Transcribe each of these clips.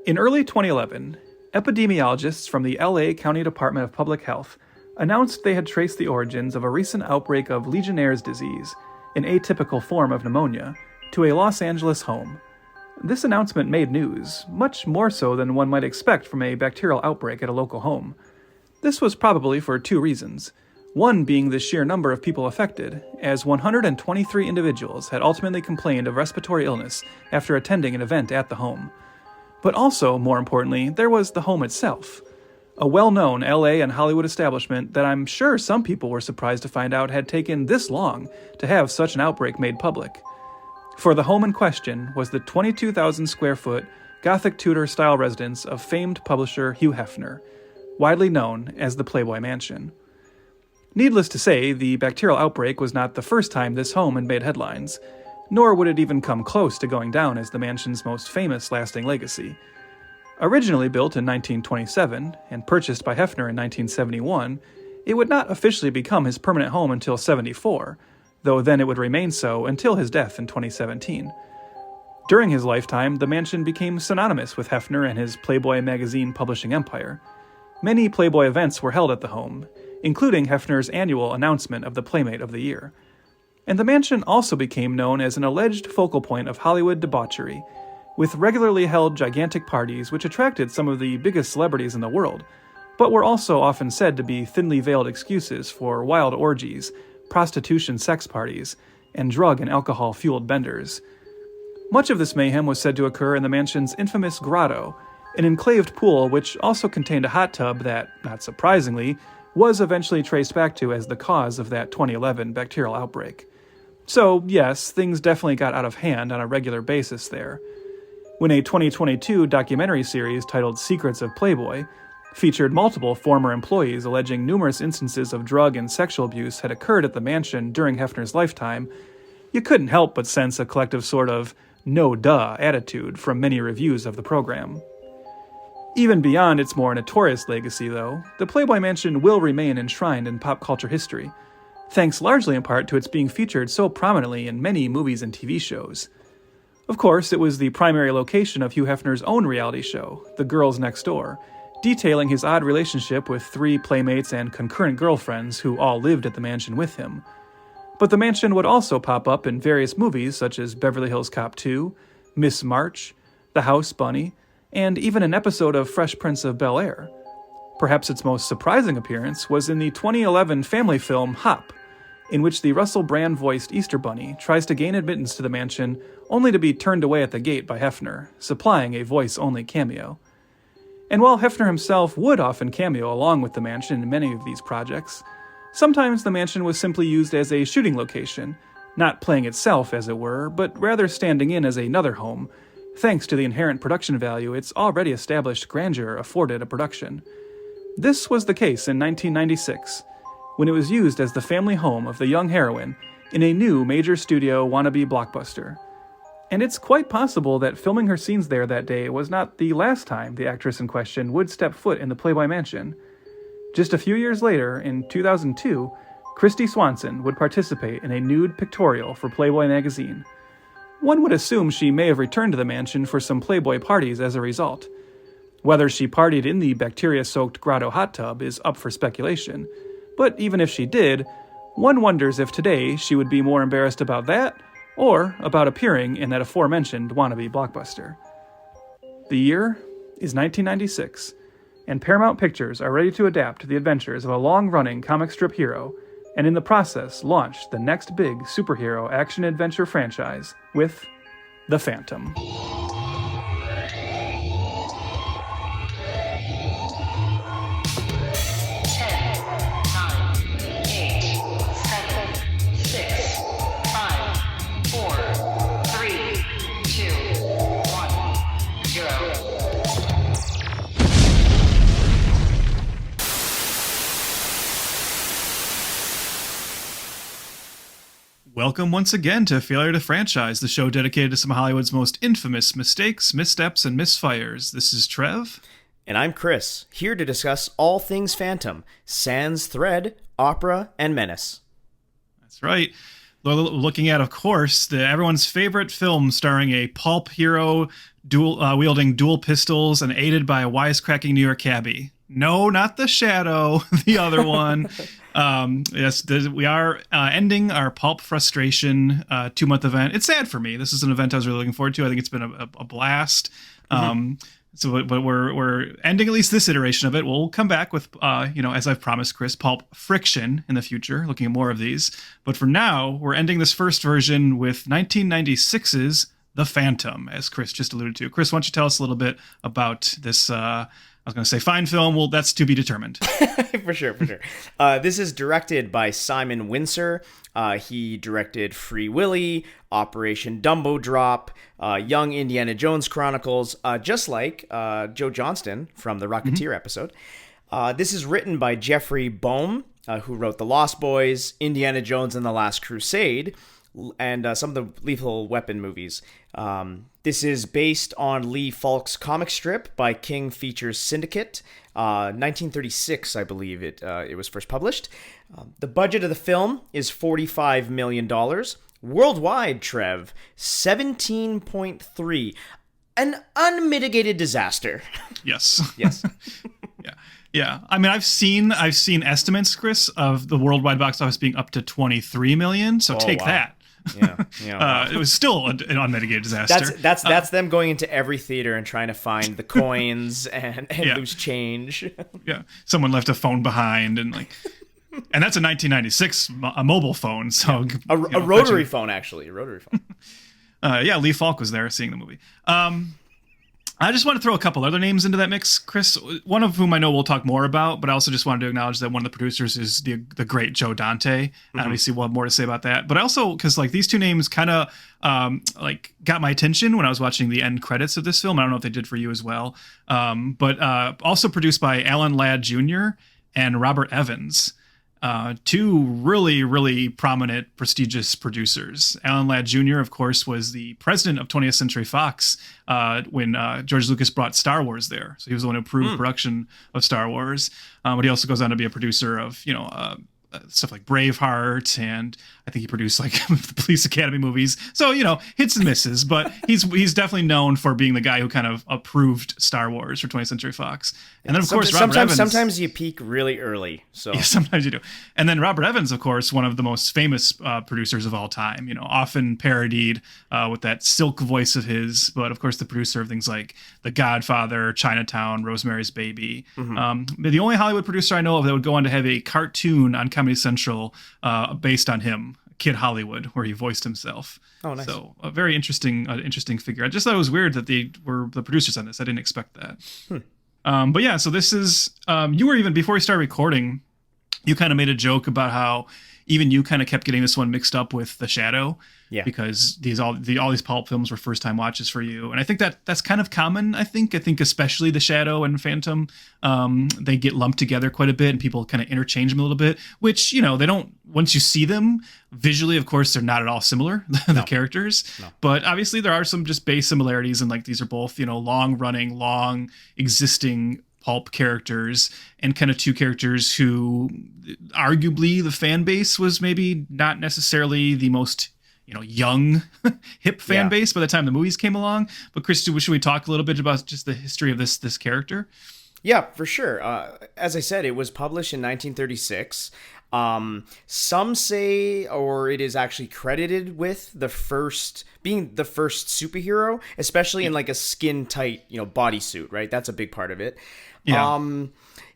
In early 2011, epidemiologists from the LA County Department of Public Health announced they had traced the origins of a recent outbreak of Legionnaire's disease, an atypical form of pneumonia, to a Los Angeles home. This announcement made news, much more so than one might expect from a bacterial outbreak at a local home. This was probably for two reasons. One being the sheer number of people affected, as 123 individuals had ultimately complained of respiratory illness after attending an event at the home. But also, more importantly, there was the home itself. A well-known LA and Hollywood establishment that I'm sure some people were surprised to find out had taken this long to have such an outbreak made public. For the home in question was the 22,000 square foot Gothic Tudor-style residence of famed publisher Hugh Hefner, widely known as the Playboy Mansion. Needless to say, the bacterial outbreak was not the first time this home had made headlines, nor would it even come close to going down as the mansion's most famous lasting legacy. Originally built in 1927 and purchased by Hefner in 1971, it would not officially become his permanent home until '74, though then it would remain so until his death in 2017. During his lifetime, the mansion became synonymous with Hefner and his Playboy magazine publishing empire. Many Playboy events were held at the home, including Hefner's annual announcement of the Playmate of the Year. And the mansion also became known as an alleged focal point of Hollywood debauchery, with regularly held gigantic parties which attracted some of the biggest celebrities in the world, but were also often said to be thinly veiled excuses for wild orgies, prostitution sex parties, and drug and alcohol-fueled benders. Much of this mayhem was said to occur in the mansion's infamous grotto, an enclaved pool which also contained a hot tub that, not surprisingly, was eventually traced back to as the cause of that 2011 bacterial outbreak. So, yes, things definitely got out of hand on a regular basis there. When a 2022 documentary series titled Secrets of Playboy featured multiple former employees alleging numerous instances of drug and sexual abuse had occurred at the mansion during Hefner's lifetime, you couldn't help but sense a collective sort of no-duh attitude from many reviews of the program. Even beyond its more notorious legacy, though, the Playboy Mansion will remain enshrined in pop culture history, thanks largely in part to its being featured so prominently in many movies and TV shows. Of course, it was the primary location of Hugh Hefner's own reality show, The Girls Next Door, detailing his odd relationship with 3 playmates and concurrent girlfriends who all lived at the mansion with him. But the mansion would also pop up in various movies such as Beverly Hills Cop 2, Miss March, The House Bunny, and even an episode of Fresh Prince of Bel-Air. Perhaps its most surprising appearance was in the 2011 family film Hop, in which the Russell Brand-voiced Easter Bunny tries to gain admittance to the mansion only to be turned away at the gate by Hefner, supplying a voice-only cameo. And while Hefner himself would often cameo along with the mansion in many of these projects, sometimes the mansion was simply used as a shooting location, not playing itself as it were, but rather standing in as another home, thanks to the inherent production value its already established grandeur afforded a production. This was the case in 1996, when it was used as the family home of the young heroine in a new major studio wannabe blockbuster. And it's quite possible that filming her scenes there that day was not the last time the actress in question would step foot in the Playboy Mansion. Just a few years later, in 2002, Christy Swanson would participate in a nude pictorial for Playboy magazine. One would assume she may have returned to the mansion for some Playboy parties as a result. Whether she partied in the bacteria-soaked grotto hot tub is up for speculation, but even if she did, one wonders if today she would be more embarrassed about that or about appearing in that aforementioned wannabe blockbuster. The year is 1996, and Paramount Pictures are ready to adapt the adventures of a long-running comic strip hero, and in the process launch the next big superhero action-adventure franchise with The Phantom. 10, 9, 8, 7, 6, 5, 4, 3, 2, 1, 0. Welcome once again to Failure to Franchise, the show dedicated to some of Hollywood's most infamous mistakes, missteps, and misfires. This is Trev. And I'm Chris, here to discuss all things Phantom, sans thread, opera, and menace. That's right. Looking at, of course, everyone's favorite film starring a pulp hero wielding dual pistols and aided by a wisecracking New York cabbie. No, not the Shadow, the other one. Yes, we are ending our Pulp Frustration 2-month event. It's sad for me. This is an event I was really looking forward to. I think it's been a blast. But we're ending at least this iteration of it. We'll come back with, as I've promised, Chris, Pulp Friction in the future, looking at more of these. But for now, we're ending this first version with 1996's The Phantom, as Chris just alluded to. Chris, why don't you tell us a little bit about this, I was going to say fine film. Well, that's to be determined. For sure. This is directed by Simon Windsor. He directed Free Willy, Operation Dumbo Drop, Young Indiana Jones Chronicles, just like Joe Johnston from the Rocketeer episode. This is written by Jeffrey Boehm, who wrote The Lost Boys, Indiana Jones and the Last Crusade, and some of the Lethal Weapon movies. This is based on Lee Falk's comic strip by King Features Syndicate. 1936, I believe it was first published. The budget of the film is $45 million. Worldwide, Trev, 17.3. An unmitigated disaster. Yes. Yes. Yeah. I mean, I've seen estimates, Chris, of the worldwide box office being up to 23 million. So take that. Yeah. It was still an unmitigated disaster. That's them going into every theater and trying to find the coins and loose change. Yeah. Someone left a phone behind and and that's a 1996 a mobile phone. So a rotary phone, actually. A rotary phone. Lee Falk was there seeing the movie. I just want to throw a couple other names into that mix, Chris, one of whom I know we'll talk more about, but I also just wanted to acknowledge that one of the producers is the great Joe Dante. And obviously we'll have more to say about that. But I also, because these two names kind of got my attention when I was watching the end credits of this film. I don't know if they did for you as well. But also produced by Alan Ladd Jr. and Robert Evans. Two really, really prominent, prestigious producers. Alan Ladd Jr., of course, was the president of 20th Century Fox when George Lucas brought Star Wars there. So he was the one who approved production of Star Wars. But he also goes on to be a producer of, stuff like Braveheart, and I think he produced the Police Academy movies. So, hits and misses, but he's definitely known for being the guy who kind of approved Star Wars for 20th Century Fox. And then, of course, Robert Evans. Sometimes you peak really early. So yeah, sometimes you do. And then Robert Evans, of course, one of the most famous producers of all time, often parodied with that silk voice of his, but of course the producer of things like The Godfather, Chinatown, Rosemary's Baby. The only Hollywood producer I know of that would go on to have a cartoon on Comedy Central based on him, Kid Hollywood, where he voiced himself. Oh, nice. So a very interesting figure. I just thought it was weird that they were the producers on this. I didn't expect that. But yeah, so this is, you were even, before we started recording, you kind of made a joke about how even you kind of kept getting this one mixed up with The Shadow. Yeah. Because all these pulp films were first time watches for you. And I think that's kind of common, I think especially The Shadow and Phantom, they get lumped together quite a bit and people kind of interchange them a little bit, which, they don't, once you see them visually, of course, they're not at all similar, the characters. No. But obviously there are some just base similarities, and these are both, long running, long existing pulp characters, and kind of two characters who arguably the fan base was maybe not necessarily the most young hip fan base by the time the movies came along. But Chris, should we talk a little bit about just the history of this character? Yeah, for sure. As I said, it was published in 1936. Some say, or it is actually credited with being the first superhero, especially in a skin tight, bodysuit, right? That's a big part of it. Yeah.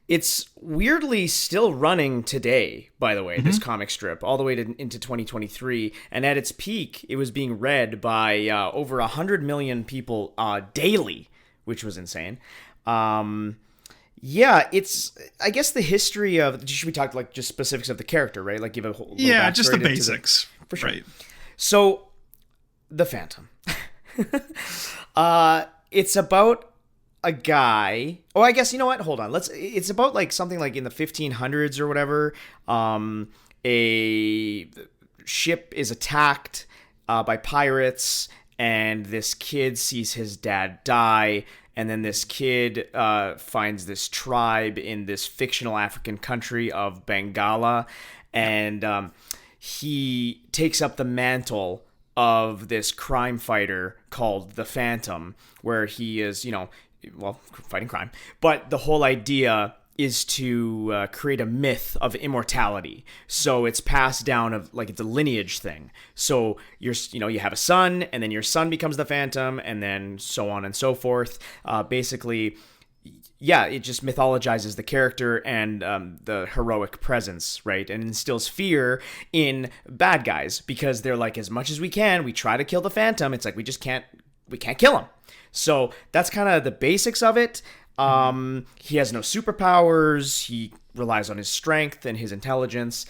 It's weirdly still running today, by the way, this comic strip, all the way into 2023. And at its peak, it was being read by over 100 million people daily, which was insane. Yeah, it's, I guess, the history of, should we talk just specifics of the character, right? Give a whole just the basics. For sure. Right. So, The Phantom. It's about a guy. Oh, I guess, you know what? Hold on. It's about something in the 1500s or whatever. A ship is attacked by pirates, and this kid sees his dad die. And then this kid finds this tribe in this fictional African country of Bengala, and he takes up the mantle of this crime fighter called the Phantom, where he is, fighting crime. But the whole idea is to create a myth of immortality. So it's passed down of like it's a lineage thing. So you have a son, and then your son becomes the Phantom, and then so on and so forth. Basically, yeah, it just mythologizes the character and the heroic presence, right? And instills fear in bad guys because they're like, as much as we can, we try to kill the Phantom. It's like we can't kill him. So that's kind of the basics of it. He has no superpowers. He relies on his strength and his intelligence.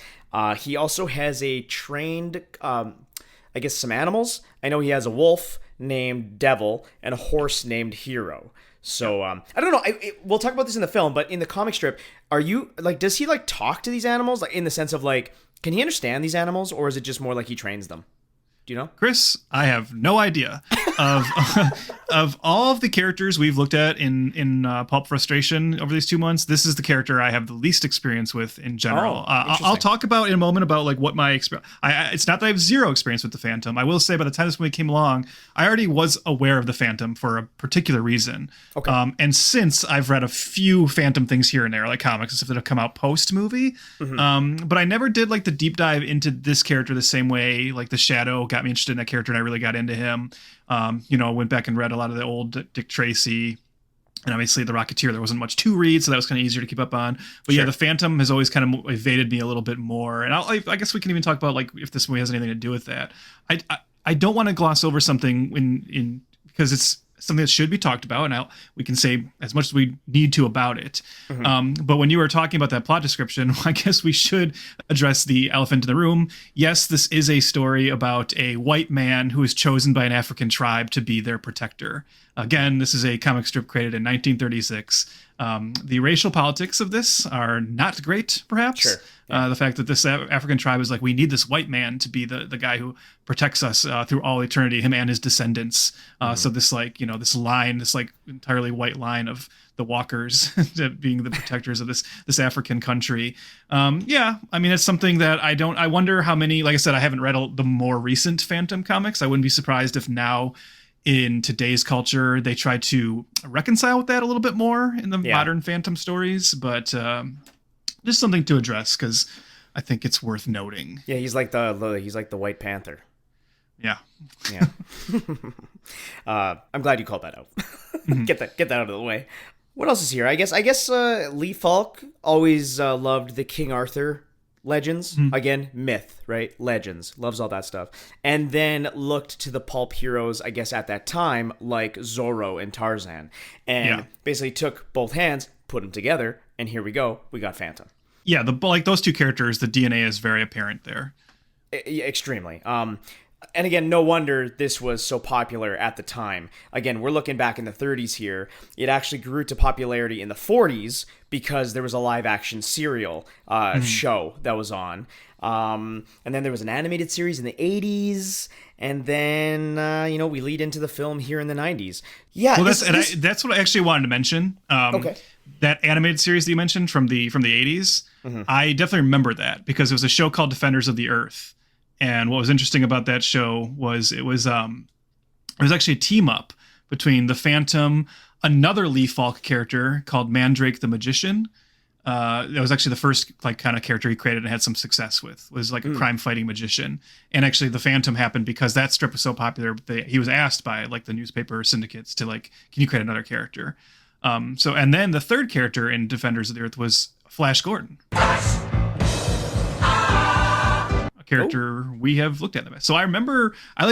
He also has a trained, some animals. I know he has a wolf named Devil and a horse named Hero. So I don't know. We'll talk about this in the film, but in the comic strip, does he like talk to these animals, like in the sense of like, can he understand these animals, or is it just more like he trains them? Do you know? Chris, I have no idea of all of the characters we've looked at in Pulp Frustration over these 2 months. This is the character I have the least experience with in general. I'll talk about in a moment about like what my experience. It's not that I have zero experience with the Phantom. I will say by the time this movie came along, I already was aware of the Phantom for a particular reason. Okay. And since I've read a few Phantom things here and there, like comics and stuff that have come out post movie, but I never did like the deep dive into this character the same way like the Shadow got me interested in that character, and I really got into him. Went back and read a lot of the old Dick Tracy, and obviously the Rocketeer. There wasn't much to read, so that was kind of easier to keep up on. But yeah, the Phantom has always kind of evaded me a little bit more, and I guess we can even talk about like if this movie has anything to do with that. I don't want to gloss over something in because it's something that should be talked about, and we can say as much as we need to about it. But when you were talking about that plot description, I guess we should address the elephant in the room. Yes, this is a story about a white man who is chosen by an African tribe to be their protector. Again, this is a comic strip created in 1936. The racial politics of this are not great, perhaps. Sure. Yeah. The fact that this African tribe is like, we need this white man to be the guy who protects us through all eternity, him and his descendants. So this this line, this like entirely white line of the walkers being the protectors of this African country. It's something that I wonder how many, like I said, I haven't read the more recent Phantom comics. I wouldn't be surprised if now in today's culture they try to reconcile with that a little bit more in the modern Phantom stories, but just something to address because I think it's worth noting. Yeah, he's like the White Panther. Yeah. I'm glad you called that out. Get that out of the way. What else is here? I guess Lee Falk always loved the King Arthur legends. Again, myth, right? Legends. Loves all that stuff. And then looked to the pulp heroes, I guess, at that time, like Zorro and Tarzan. And basically took both hands, put them together, and here we go. We got Phantom. Yeah, those two characters, the DNA is very apparent there. Extremely. And again, no wonder this was so popular at the time. Again, we're looking back in the 30s here. It actually grew to popularity in the 40s because there was a live-action serial show that was on. And then there was an animated series in the 80s. And then, we lead into the film here in the 90s. Yeah. Well, that's what I actually wanted to mention. Okay. That animated series that you mentioned from the 80s, I definitely remember that because it was a show called Defenders of the Earth. And what was interesting about that show was it was actually a team up between the Phantom, another Lee Falk character called Mandrake the Magician. That was actually the first like kind of character he created and had some success with. Was like a crime fighting magician. And actually the Phantom happened because that strip was so popular. He was asked by like the newspaper syndicates to like, can you create another character? And then the third character in Defenders of the Earth was Flash Gordon. Character we have looked at them. So I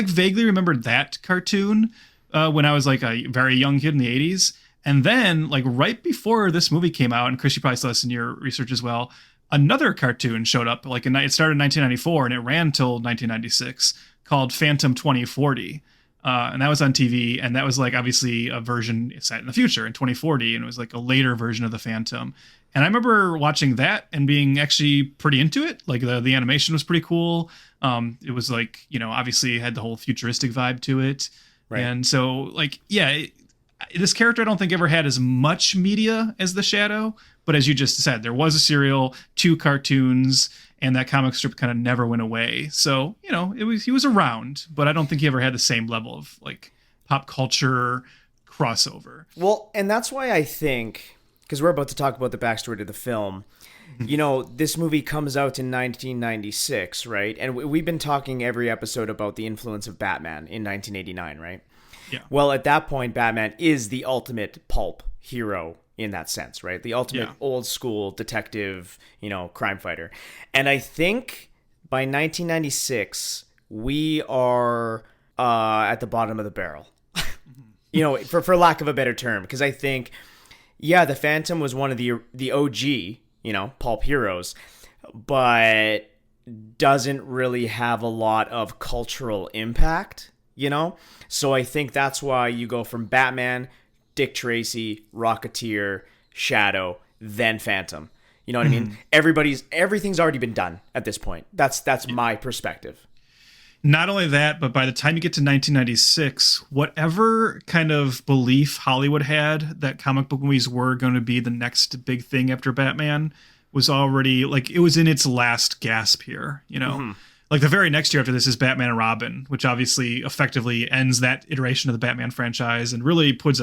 vaguely remembered that cartoon when I was like a very young kid in the 80s. And then like right before this movie came out, and Chris, you probably saw this in your research as well, another cartoon showed up. Like it started in 1994 and it ran till 1996 called Phantom 2040. And that was on TV, and that was like obviously a version set in the future in 2040, and it was like a later version of the Phantom. And I remember watching that and being actually pretty into it. Like the animation was pretty cool. It was like, obviously it had the whole futuristic vibe to it. Right. And so like, this character I don't think ever had as much media as the Shadow, but as you just said, there was a serial, 2 cartoons, and that comic strip kind of never went away. So, he was around, but I don't think he ever had the same level of like pop culture crossover. Well, and that's why I think, because we're about to talk about the backstory to the film, this movie comes out in 1996, right? And we've been talking every episode about the influence of Batman in 1989, right? Yeah. Well, at that point, Batman is the ultimate pulp hero in that sense, right? The ultimate old school detective, crime fighter. And I think by 1996, we are at the bottom of the barrel, for lack of a better term, because I think, the Phantom was one of the OG, pulp heroes, but doesn't really have a lot of cultural impact, So I think that's why you go from Batman, Dick Tracy, Rocketeer, Shadow, then Phantom. You know what I mean? Everything's already been done at this point. That's my perspective. Not only that, but by the time you get to 1996, whatever kind of belief Hollywood had that comic book movies were going to be the next big thing after Batman was already, like, it was in its last gasp here, Like, the very next year after this is Batman and Robin, which obviously effectively ends that iteration of the Batman franchise and really puts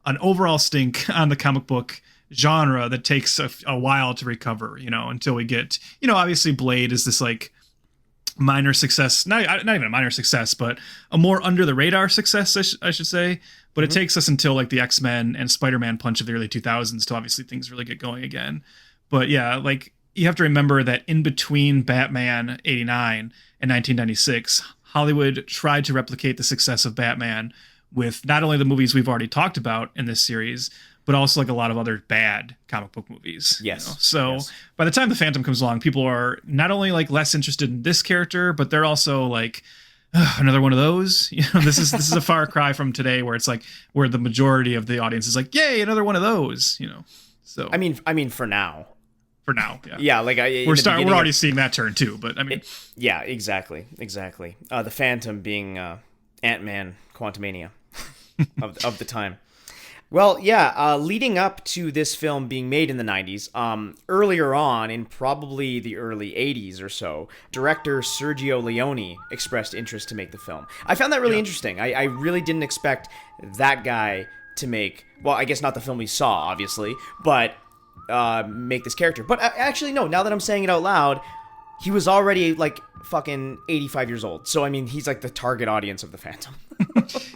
an overall stink on the comic book genre that takes a while to recover, until we get, obviously Blade is this, like, minor success, not even a minor success, but a more under the radar success, I should say. But it takes us until like the X-Men and Spider-Man punch of the early 2000s to obviously things really get going again. But yeah, like you have to remember that in between Batman 89 and 1996, Hollywood tried to replicate the success of Batman with not only the movies we've already talked about in this series, but also like a lot of other bad comic book movies. Yes. So by the time the Phantom comes along, people are not only like less interested in this character, but they're also like, another one of those. This is a far cry from today, where it's like where the majority of the audience is like, yay, another one of those. So I mean, for now. For now, yeah. Yeah, like we're already seeing that turn too. But I mean, yeah, exactly. The Phantom being Ant-Man, Quantumania of the time. Well, leading up to this film being made in the 90s, earlier on, in probably the early 80s or so, director Sergio Leone expressed interest to make the film. I found that really interesting. I really didn't expect that guy to make, well, I guess not the film we saw, obviously, but make this character. But actually, no, now that I'm saying it out loud, he was already, like, fucking 85 years old. So, I mean, he's, like, the target audience of the Phantom.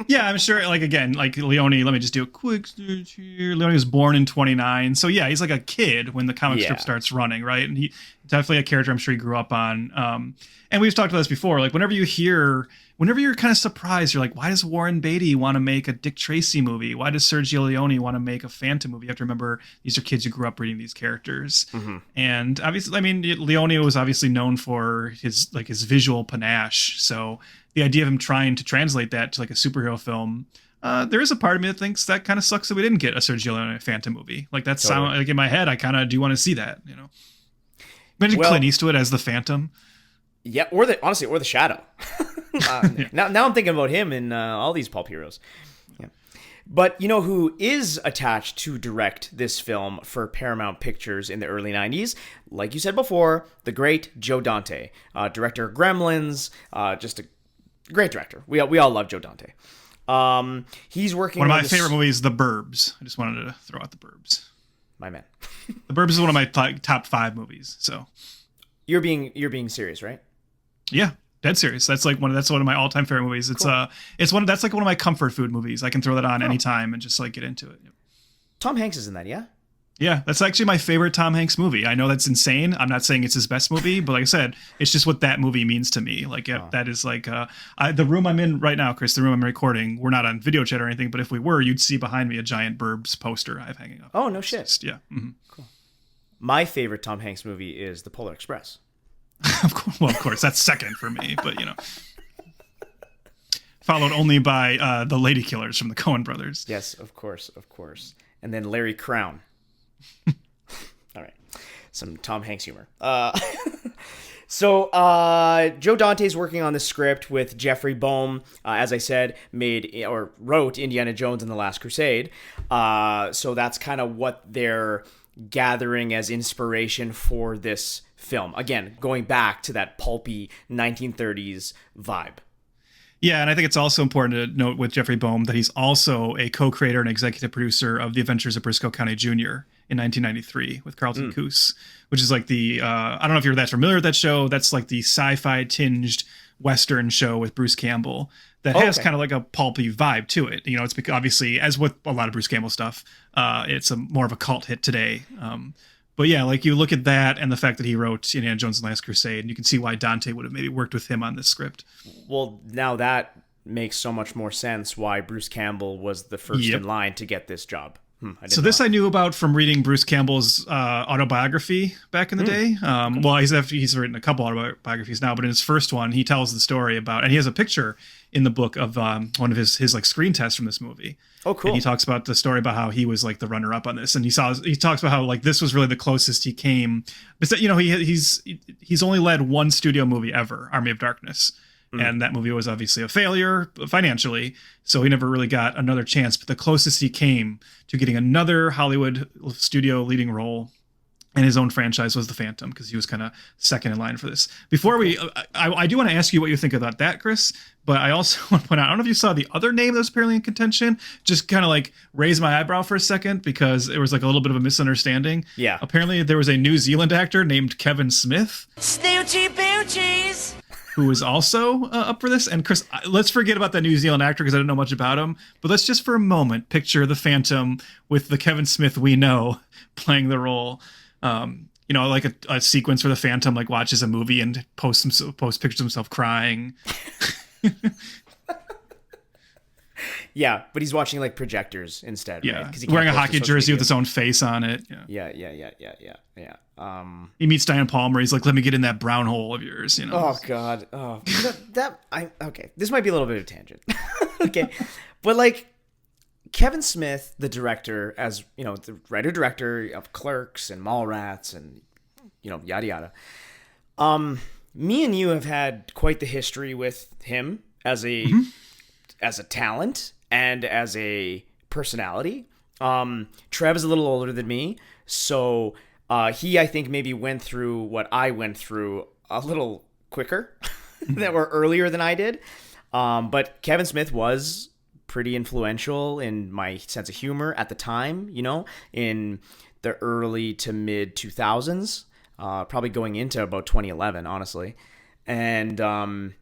Yeah, I'm sure, like, again, like, Leone, let me just do a quick search here. Leone was born in 29. So, yeah, he's like a kid when the comic strip starts running, right? And he definitely a character I'm sure he grew up on. And we've talked about this before. Like, whenever you're kind of surprised, you're like, why does Warren Beatty want to make a Dick Tracy movie? Why does Sergio Leone want to make a Phantom movie? You have to remember, these are kids who grew up reading these characters. Mm-hmm. And obviously, I mean, Leone was obviously known for his visual panache. So the idea of him trying to translate that to like a superhero film, there is a part of me that thinks that kind of sucks that we didn't get a Sergio Leone Phantom movie. Like that's totally. Like in my head, I kind of do want to see that, Imagine Clint Eastwood as the Phantom. Yeah, or the Shadow. Now I'm thinking about him in all these pulp heroes. Yeah. But who is attached to direct this film for Paramount Pictures in the early 90s? Like you said before, the great Joe Dante, director of Gremlins, just a great director. We all love Joe Dante. He's working on one of my favorite movies, The Burbs. I just wanted to throw out The Burbs. My man. The Burbs is one of my top 5 movies. So you're being serious, right? Yeah, dead serious. That's one of my all-time favorite movies. It's cool. That's like one of my comfort food movies. I can throw that on anytime and just like get into it. Tom Hanks is in that, yeah? Yeah, that's actually my favorite Tom Hanks movie. I know that's insane. I'm not saying it's his best movie, but like I said, it's just what that movie means to me. Like that is like the room I'm in right now, Chris, the room I'm recording, we're not on video chat or anything, but if we were, you'd see behind me a giant Burbs poster I have hanging up. Oh, no shit. Yeah. Mm-hmm. Cool. My favorite Tom Hanks movie is The Polar Express. Of course, that's second for me, but followed only by the Lady Killers from the Coen brothers. Yes, of course, and then Larry Crown. All right, some Tom Hanks humor. So Joe Dante's working on the script with Jeffrey Boehm. As I said, wrote Indiana Jones and the Last Crusade. So that's kind of what they're gathering as inspiration for this film. Again, going back to that pulpy 1930s vibe. Yeah, and I think it's also important to note with Jeffrey Boehm that he's also a co-creator and executive producer of The Adventures of Briscoe County Jr. in 1993 with Carlton Cuse, which is like the, I don't know if you're that familiar with that show. That's like the sci-fi tinged Western show with Bruce Campbell that has kind of like a pulpy vibe to it. You know, it's because obviously, as with a lot of Bruce Campbell stuff, it's more of a cult hit today. But yeah, like you look at that and the fact that he wrote Indiana Jones and the Last Crusade, and you can see why Dante would have maybe worked with him on this script. Well, now that makes so much more sense why Bruce Campbell was the first in line to get this job. I knew about from reading Bruce Campbell's autobiography back in the day. Well, he's written a couple autobiographies now, but in his first one, he tells the story about, and he has a picture in the book of one of his like screen tests from this movie. Oh, cool. And he talks about the story about how he was like the runner up on this, and he talks about how like this was really the closest he came. But you know, he's only led one studio movie ever, Army of Darkness. And that movie was obviously a failure financially, so he never really got another chance. But the closest he came to getting another Hollywood studio leading role in his own franchise was The Phantom, because he was kind of second in line for this. Before I do want to ask you what you think about that, Chris, but I also want to point out, I don't know if you saw the other name that was apparently in contention, just kind of like raise my eyebrow for a second, because it was like a little bit of a misunderstanding. Yeah. Apparently there was a New Zealand actor named Kevin Smith. Snoochie boochies! Who was also up for this. And Chris, let's forget about that New Zealand actor because I don't know much about him. But let's just for a moment picture the Phantom with the Kevin Smith we know playing the role. You know, like a sequence where the Phantom like watches a movie and posts pictures of himself crying. Yeah, but he's watching like projectors instead. Yeah, right? wearing a hockey jersey with his own face on it. Yeah. He meets Diane Palmer. He's like, "Let me get in that brown hole of yours." You know. Oh God. Oh, okay. This might be a little bit of a tangent. Okay, but like Kevin Smith, the director, as you know, the writer-director of Clerks and Mallrats, and you know, yada yada. Me and you have had quite the history with him as a talent and as a personality. Trev is a little older than me, so he, I think, maybe went through what I went through a little quicker or earlier than I did. But Kevin Smith was pretty influential in my sense of humor at the time, you know, in the early to mid 2000s, probably going into about 2011, honestly. And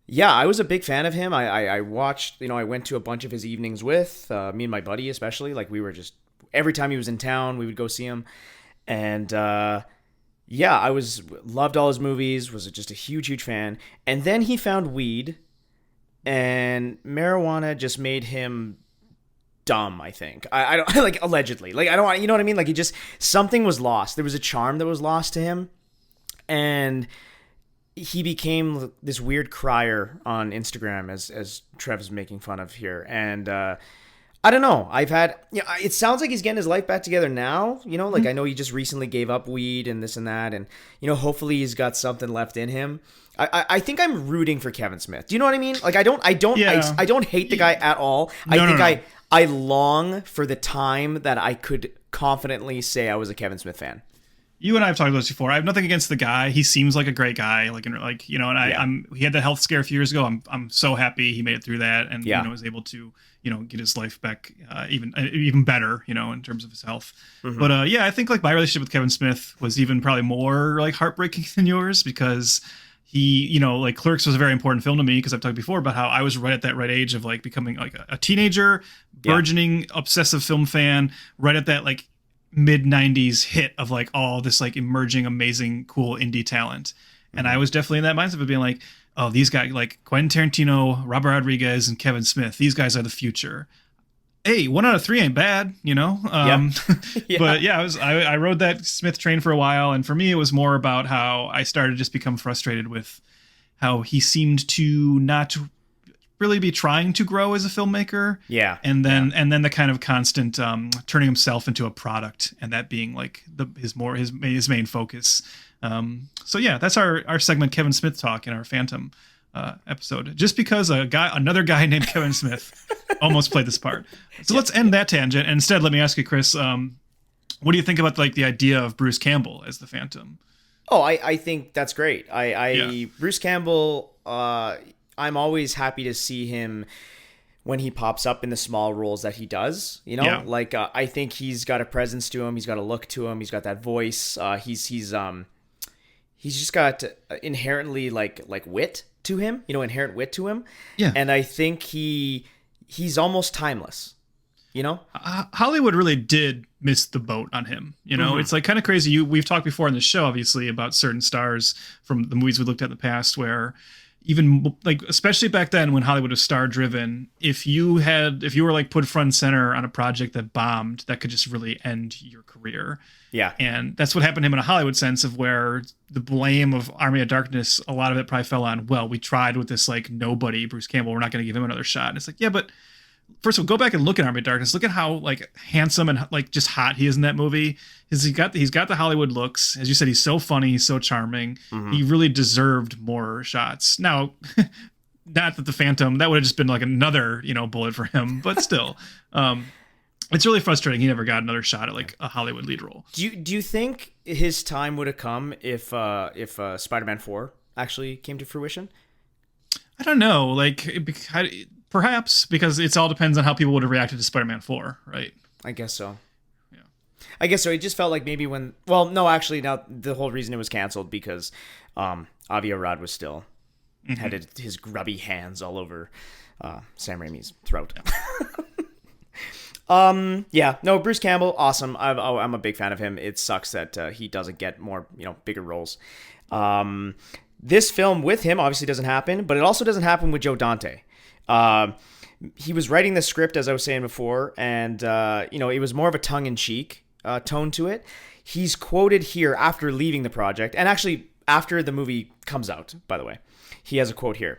yeah, I was a big fan of him. I watched, you know, I went to a bunch of his evenings with me and my buddy, especially. Like we were just, every time he was in town, we would go see him. And yeah, loved all his movies, was just a huge fan. And then he found weed, and marijuana just made him dumb, I think. I don't like, allegedly. Like, I don't want, you know what I mean? Like, something was lost. There was a charm that was lost to him. And he became this weird crier on Instagram, as Trev's making fun of here. And I don't know. It sounds like he's getting his life back together now. You know, like I know he just recently gave up weed and this and that. And, you know, hopefully he's got something left in him. I think I'm rooting for Kevin Smith. Do you know what I mean? Like I don't hate the guy at all. I long for the time that I could confidently say I was a Kevin Smith fan. You and I have talked about this before. I have nothing against the guy. He seems like a great guy. You know, and he had that health scare a few years ago. I'm so happy he made it through that, and you know, was able to, you know, get his life back even better, you know, in terms of his health. But yeah, I think like my relationship with Kevin Smith was even probably more like heartbreaking than yours, because he, you know, like Clerks was a very important film to me, because I've talked before about how I was right at that right age of like becoming like a teenager, burgeoning obsessive film fan, right at that like mid 90s hit of like all this like emerging amazing cool indie talent. And I was definitely in that mindset of being like, oh, these guys like Quentin Tarantino, Robert Rodriguez, and Kevin Smith, these guys are the future. Hey, 1 out of 3 ain't bad, you know. But yeah, I rode that Smith train for a while, and for me it was more about how I started to just become frustrated with how he seemed to not really be trying to grow as a filmmaker. Yeah. And then the kind of constant turning himself into a product, and that being like his main focus. So yeah, that's our segment Kevin Smith talk in our Phantom episode. Just because another guy named Kevin Smith almost played this part. So let's end that tangent, and instead let me ask you, Chris, what do you think about like the idea of Bruce Campbell as the Phantom? Oh, I think that's great. Bruce Campbell, I'm always happy to see him when he pops up in the small roles that he does, you know, I think he's got a presence to him. He's got a look to him. He's got that voice. He's just got inherently like wit to him, inherent wit to him. Yeah. And I think he's almost timeless, Hollywood really did miss the boat on him. It's like kind of crazy. We've talked before on the show, obviously, about certain stars from the movies we looked at in the past where even like, especially back then when Hollywood was star driven, if you were like put front and center on a project that bombed, that could just really end your career. Yeah. And that's what happened to him in a Hollywood sense of where the blame of Army of Darkness, a lot of it probably fell on, well, we tried with this like nobody, Bruce Campbell, we're not going to give him another shot. And it's like, yeah, but first of all, go back and look at Army of Darkness. Look at how like handsome and like just hot he is in that movie. He's got the Hollywood looks. As you said, he's so funny, he's so charming. Mm-hmm. He really deserved more shots. Now, not that the Phantom, that would have just been like another, bullet for him, but still, it's really frustrating. He never got another shot at like a Hollywood lead role. Do you think his time would have come if Spider-Man 4 actually came to fruition? I don't know. Perhaps, because it all depends on how people would have reacted to Spider-Man 4, right? I guess so. Yeah. I guess so. It just felt like maybe now the whole reason it was canceled because Avi Arad was still had his grubby hands all over Sam Raimi's throat. Yeah. Bruce Campbell, awesome. I'm a big fan of him. It sucks that he doesn't get more, bigger roles. This film with him obviously doesn't happen, but it also doesn't happen with Joe Dante. He was writing the script, as I was saying before, and it was more of a tongue-in-cheek tone to it. He's quoted here after leaving the project, and actually after the movie comes out, by the way. He has a quote here.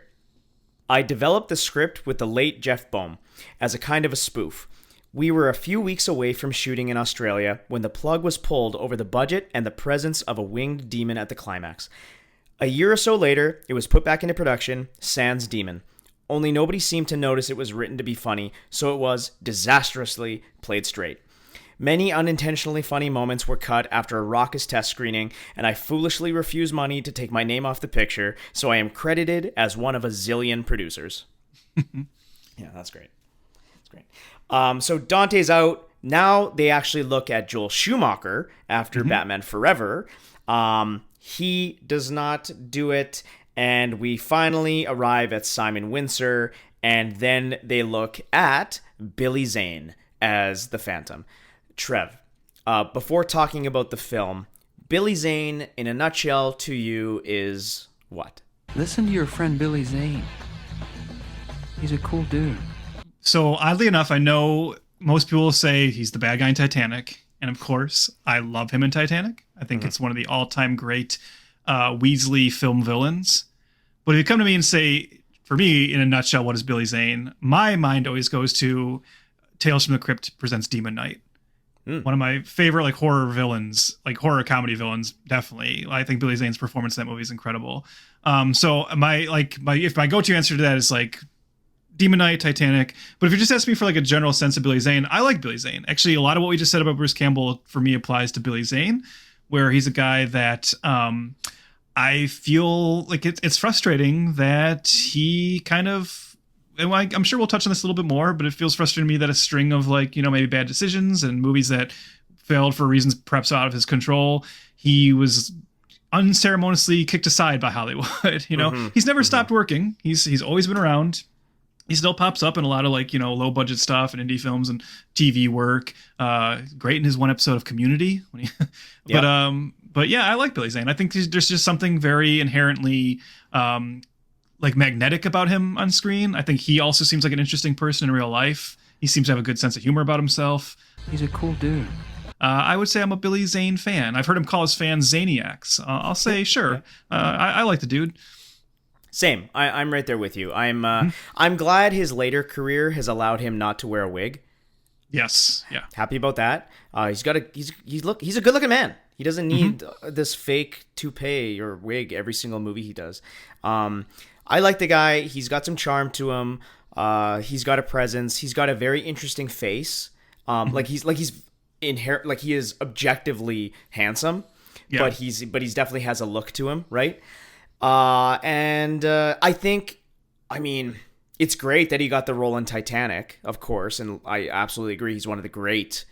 "I developed the script with the late Jeff Bohm as a kind of a spoof. We were a few weeks away from shooting in Australia when the plug was pulled over the budget and the presence of a winged demon at the climax. A year or so later, it was put back into production, sans demon. Only nobody seemed to notice it was written to be funny, so it was disastrously played straight. Many unintentionally funny moments were cut after a raucous test screening, and I foolishly refused money to take my name off the picture, so I am credited as one of a zillion producers." Yeah, that's great. That's great. So Dante's out. Now they actually look at Joel Schumacher after Batman Forever. He does not do it. And we finally arrive at Simon Windsor, and then they look at Billy Zane as the Phantom. Trev, before talking about the film, Billy Zane, in a nutshell, to you is what? Listen to your friend Billy Zane. He's a cool dude. So oddly enough, I know most people will say he's the bad guy in Titanic. And of course, I love him in Titanic. I think it's one of the all-time great Weasley film villains. But if you come to me and say, for me, in a nutshell, what is Billy Zane? My mind always goes to Tales from the Crypt presents Demon Knight. One of my favorite horror villains, horror comedy villains, definitely. I think Billy Zane's performance in that movie is incredible. So my go-to answer to that is Demon Knight, Titanic. But if you're just asking me for a general sense of Billy Zane, I like Billy Zane. Actually, a lot of what we just said about Bruce Campbell for me applies to Billy Zane, where he's a guy that I feel like it's frustrating that he kind of, and I'm sure we'll touch on this a little bit more, but it feels frustrating to me that a string of maybe bad decisions and movies that failed for reasons perhaps out of his control, he was unceremoniously kicked aside by Hollywood. He's never stopped working. He's always been around. He still pops up in a lot of low budget stuff and indie films and TV work. Great in his one episode of Community. But yeah, I like Billy Zane. I think there's just something very inherently magnetic about him on screen. I think he also seems like an interesting person in real life. He seems to have a good sense of humor about himself. He's a cool dude. I would say I'm a Billy Zane fan. I've heard him call his fans Zaniacs. I'll say sure. I like the dude. Same. I'm right there with you. I'm glad his later career has allowed him not to wear a wig. Yes. Yeah. Happy about that. He's a good looking man. He doesn't need this fake toupee or wig every single movie he does. I like the guy. He's got some charm to him. He's got a presence. He's got a very interesting face. He is objectively handsome, Yeah. but he's definitely has a look to him, right? And I think, I mean, it's great that he got the role in Titanic, of course, and I absolutely agree. He's one of the great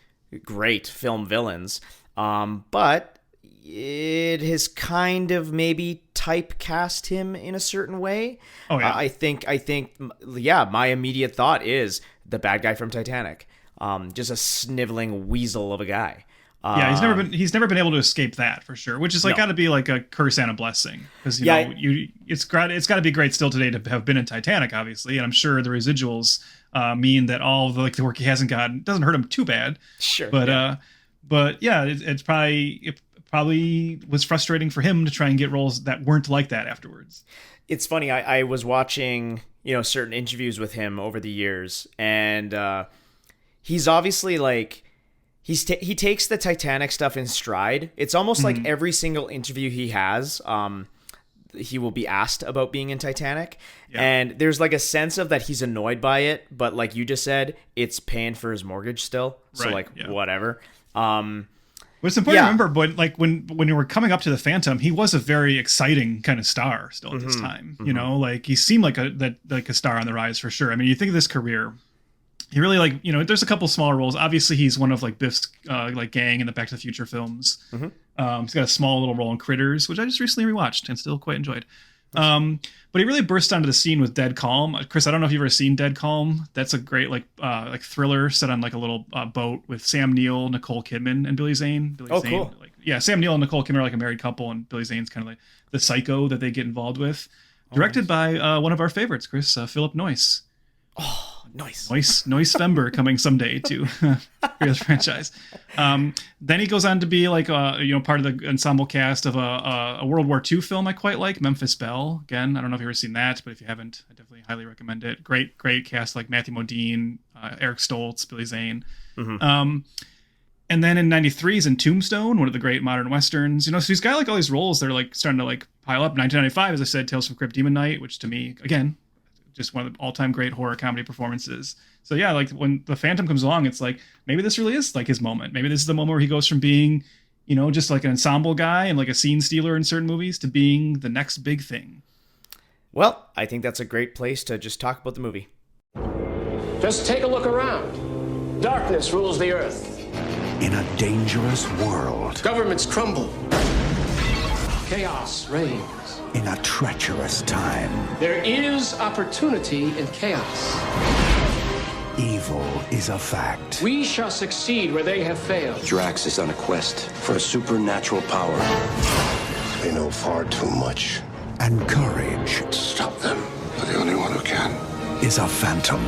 film villains. But it has kind of maybe typecast him in a certain way. Oh yeah. I think, yeah, my immediate thought is the bad guy from Titanic. Just a sniveling weasel of a guy. Yeah, he's never been able to escape that for sure, which is like got to be like a curse and a blessing, because it's got to be great still today to have been in Titanic, obviously, and I'm sure the residuals mean that all the the work he hasn't gotten doesn't hurt him too bad. Sure, but yeah, it probably was frustrating for him to try and get roles that weren't like that afterwards. It's funny. I was watching certain interviews with him over the years, and he's obviously like. He takes the Titanic stuff in stride. It's almost like every single interview he has, he will be asked about being in Titanic. Yeah. And there's like a sense of that he's annoyed by it, but like you just said, it's paying for his mortgage still. So whatever. But it's important to remember, but like when you were coming up to the Phantom, he was a very exciting kind of star still at this time. You know, like he seemed like a star on the rise for sure. I mean, you think of this career. He really there's a couple smaller roles. Obviously, he's one of like Biff's gang in the Back to the Future films. He's got a small little role in Critters, which I just recently rewatched and still quite enjoyed. But he really burst onto the scene with Dead Calm. Chris, I don't know if you've ever seen Dead Calm. That's a great like thriller set on like a little boat with Sam Neill, Nicole Kidman, and Billy Zane. Cool. Sam Neill and Nicole Kidman are like a married couple, and Billy Zane's kind of like the psycho that they get involved with. Directed by one of our favorites, Chris, Philip Noyce. Oh. Nice Fember coming someday to the franchise. Then he goes on to be like part of the ensemble cast of a World War II film I quite like, Memphis Belle. Again, I don't know if you've ever seen that, but if you haven't, I definitely highly recommend it. Great cast like Matthew Modine, Eric Stoltz, Billy Zane. And then in '93 he's in Tombstone, one of the great modern westerns. So he's got like all these roles that are like starting to like pile up. 1995, as I said, Tales from Crypt Demon Night, which to me, again, just one of the all-time great horror comedy performances. So yeah, like when the Phantom comes along, it's like maybe this really is like his moment. Maybe this is the moment where he goes from being, just like an ensemble guy and like a scene stealer in certain movies to being the next big thing. Well, I think that's a great place to just talk about the movie. Just take a look around. Darkness rules the earth. In a dangerous world. Governments crumble. Chaos reigns. In a treacherous time. There is opportunity in chaos. Evil is a fact. We shall succeed where they have failed. Drax is on a quest for a supernatural power. They know far too much. And courage. Stop them. You're the only one who can. Is a phantom.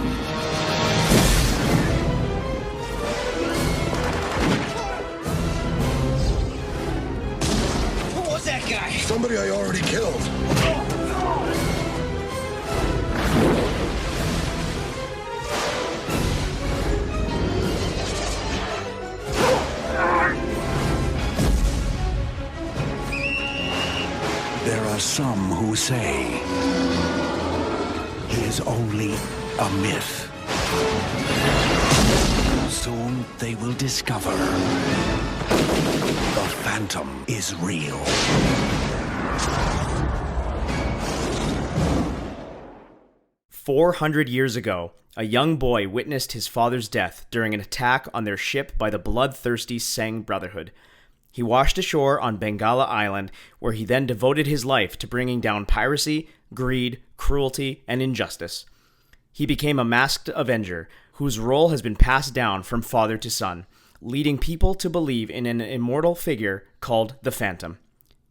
Who was that guy? Somebody I already killed. There are some who say he is only a myth. Soon they will discover the Phantom is real. "400 years ago, a young boy witnessed his father's death during an attack on their ship by the bloodthirsty Seng Brotherhood. He washed ashore on Bengala Island, where he then devoted his life to bringing down piracy, greed, cruelty, and injustice. He became a masked avenger, whose role has been passed down from father to son, leading people to believe in an immortal figure called the Phantom.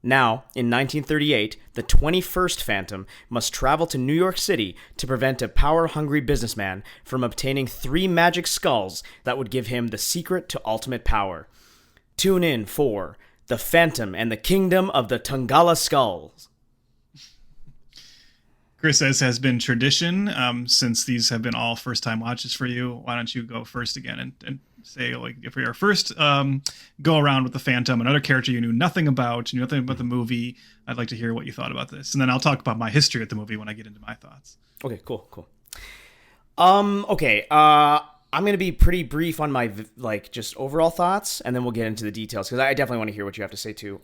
Now, in 1938, the 21st Phantom must travel to New York City to prevent a power-hungry businessman from obtaining 3 magic skulls that would give him the secret to ultimate power. Tune in for The Phantom and the Kingdom of the Tungala Skulls." Chris, as has been tradition, since these have been all first-time watches for you, why don't you go first again and say, like, if we are first go around with the Phantom, another character you knew nothing about the movie. I'd like to hear what you thought about this, and then I'll talk about my history with the movie when I get into my thoughts. Okay, cool. I'm going to be pretty brief on my like just overall thoughts, and then we'll get into the details because I definitely want to hear what you have to say too.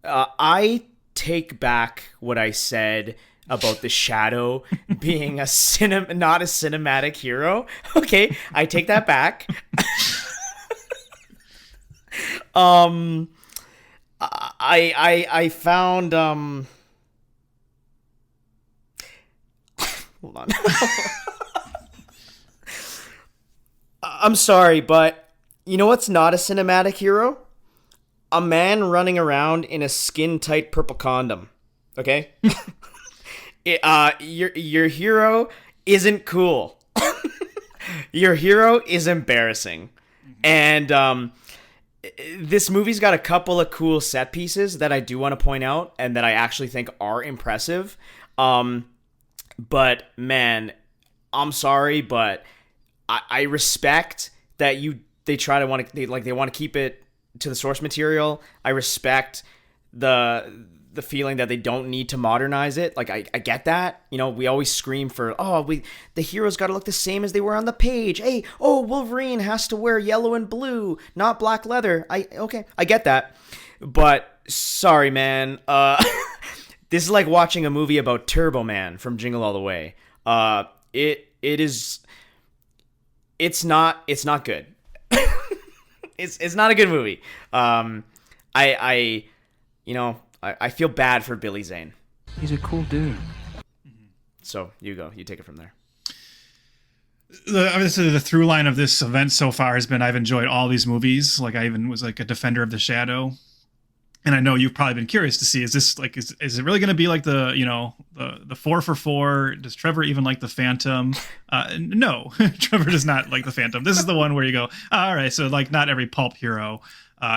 I take back what I said about the Shadow being not a cinematic hero. Okay, I take that back. I found hold on. I'm sorry, but you know what's not a cinematic hero? A man running around in a skin-tight purple condom. Okay? Your hero isn't cool. Your hero is embarrassing. And this movie's got a couple of cool set pieces that I do want to point out and that I actually think are impressive. But man, I'm sorry, but I respect that they want to keep it to the source material. I respect the feeling that they don't need to modernize it. Like I get that. You know, we always scream for the heroes got to look the same as they were on the page. Hey, Wolverine has to wear yellow and blue, not black leather. I get that. But sorry, man. This is like watching a movie about Turbo Man from Jingle All the Way. It's not good. It's not a good movie. I feel bad for Billy Zane. He's a cool dude. So you take it from there. Obviously, the through line of this event so far has been I've enjoyed all these movies. Like I even was like a defender of the Shadow. And I know you've probably been curious to see, is this like, is it really going to be like the 4 for 4? Does Trevor even like the Phantom? No, Trevor does not like the Phantom. This is the one where you go, all right, so like not every pulp hero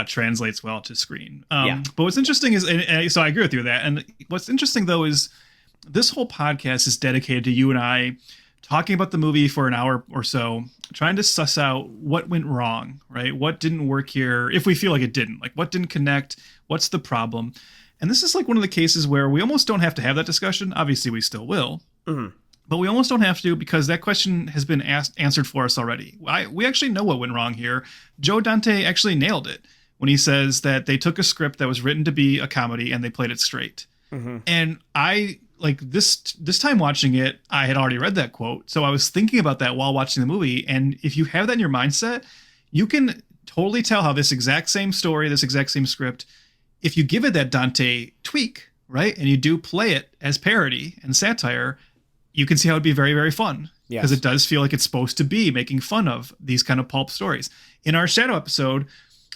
translates well to screen. But what's interesting is, and so I agree with you with that. And what's interesting though is this whole podcast is dedicated to you and I talking about the movie for an hour or so, trying to suss out what went wrong, right? What didn't work here, if we feel like it didn't. Like, what didn't connect? What's the problem? And this is like one of the cases where we almost don't have to have that discussion. Obviously, we still will. Mm-hmm. But we almost don't have to because that question has been answered for us already. We actually know what went wrong here. Joe Dante actually nailed it when he says that they took a script that was written to be a comedy and they played it straight. Mm-hmm. And I... like this time watching it, I had already read that quote. So I was thinking about that while watching the movie. And if you have that in your mindset, you can totally tell how this exact same story, this exact same script, if you give it that Dante tweak, right? And you do play it as parody and satire, you can see how it'd be very, very fun. Because it does feel like it's supposed to be making fun of these kind of pulp stories. In our Shadow episode,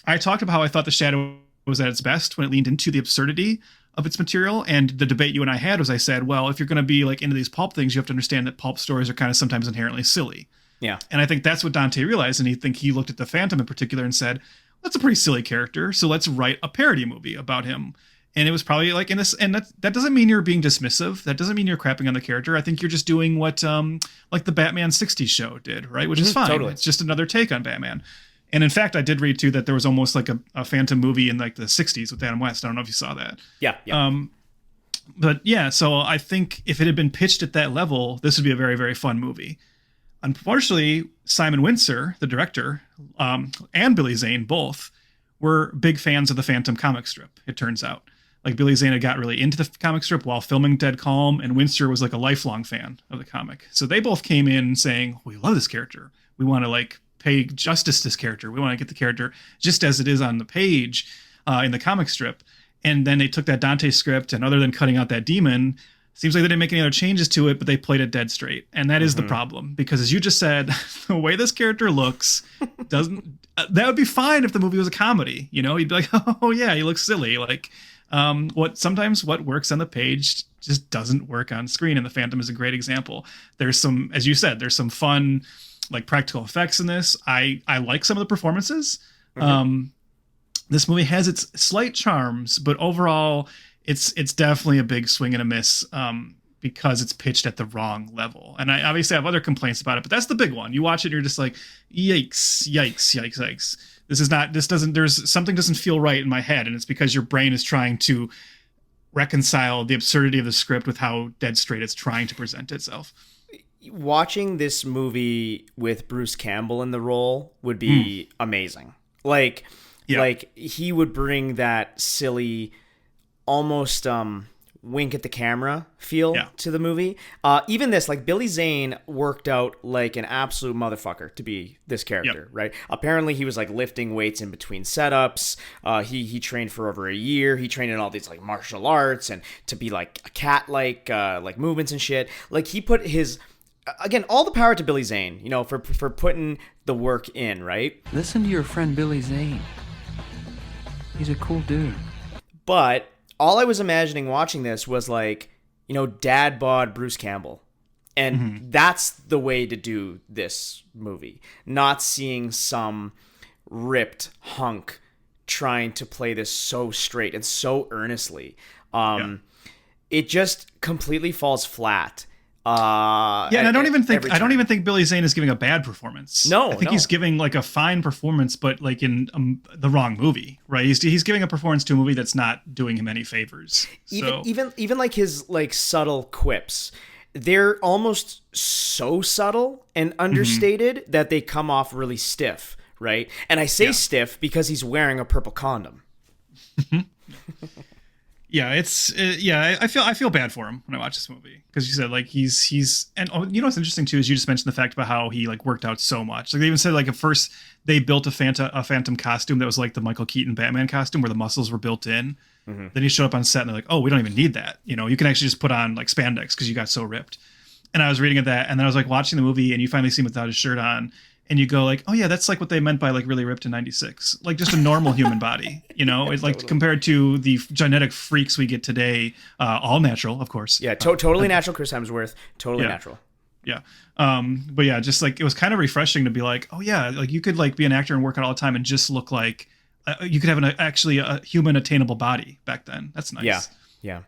I talked about how I thought the Shadow was at its best when it leaned into the absurdity of its material. And the debate you and I had was I said, well, if you're going to be like into these pulp things, you have to understand that pulp stories are kind of sometimes inherently silly. Yeah. And I think that's what Dante realized. And he looked at the Phantom in particular and said, that's a pretty silly character. So let's write a parody movie about him. And it was probably like in this, and that doesn't mean you're being dismissive. That doesn't mean you're crapping on the character. I think you're just doing what like the Batman 60s show did, right? Which is fine. Totally. It's just another take on Batman. And in fact, I did read too that there was almost like a Phantom movie in like the 60s with Adam West. I don't know if you saw that. Yeah. But yeah, so I think if it had been pitched at that level, this would be a very, very fun movie. Unfortunately, Simon Windsor, the director, and Billy Zane both were big fans of the Phantom comic strip, it turns out. Like Billy Zane had got really into the comic strip while filming Dead Calm, and Windsor was like a lifelong fan of the comic. So they both came in saying, we love this character. We want to like pay justice to this character. We want to get the character just as it is on the page in the comic strip. And then they took that Dante script, and other than cutting out that demon, seems like they didn't make any other changes to it, but they played it dead straight. And that is the problem, because as you just said, the way this character looks doesn't, that would be fine if the movie was a comedy. You know, you'd be like, oh yeah, he looks silly. Like what works on the page just doesn't work on screen. And the Phantom is a great example. There's some, as you said, there's some fun, like practical effects in this. I like some of the performances. This movie has its slight charms, but overall it's definitely a big swing and a miss because it's pitched at the wrong level. And I obviously have other complaints about it, but that's the big one. You watch it and you're just like, yikes, yikes, yikes, yikes. There's something doesn't feel right in my head. And it's because your brain is trying to reconcile the absurdity of the script with how dead straight it's trying to present itself. watching this movie with Bruce Campbell in the role would be amazing. Like he would bring that silly, almost wink at the camera feel to the movie. Even this, like, Billy Zane worked out like an absolute motherfucker to be this character, right? Apparently he was like lifting weights in between setups. He trained for over a year. He trained in all these like martial arts and to be like a cat like movements and shit. Like, he put his, again, all the power to Billy Zane, you know, for putting the work in, right? Listen to your friend Billy Zane. He's a cool dude. But all I was imagining watching this was like, you know, dad bod Bruce Campbell. And that's the way to do this movie. Not seeing some ripped hunk trying to play this so straight and so earnestly. It just completely falls flat. And I don't even think Billy Zane is giving a bad performance. No, I think he's giving like a fine performance, but like in the wrong movie, right? He's giving a performance to a movie that's not doing him any favors. Even like his like subtle quips, they're almost so subtle and understated that they come off really stiff, right? And I say stiff because he's wearing a purple condom. I feel bad for him when I watch this movie, because you said like he's and you know what's interesting too is you just mentioned the fact about how he like worked out so much. Like, they even said like at first they built a phantom costume that was like the Michael Keaton Batman costume where the muscles were built in. Then he showed up on set and they're like, oh, we don't even need that. You know, you can actually just put on like spandex because you got so ripped. And I was reading at that, and then I was like watching the movie, and you finally see him without his shirt on. And you go like, oh yeah, that's like what they meant by like really ripped in '96, like just a normal human body, you know. It's like compared to the genetic freaks we get today, all natural, of course. Yeah, totally natural. Chris Hemsworth, totally natural. Yeah, but yeah, just like it was kind of refreshing to be like, oh yeah, like you could like be an actor and work out all the time and just look like you could have actually a human attainable body back then. That's nice. Yeah.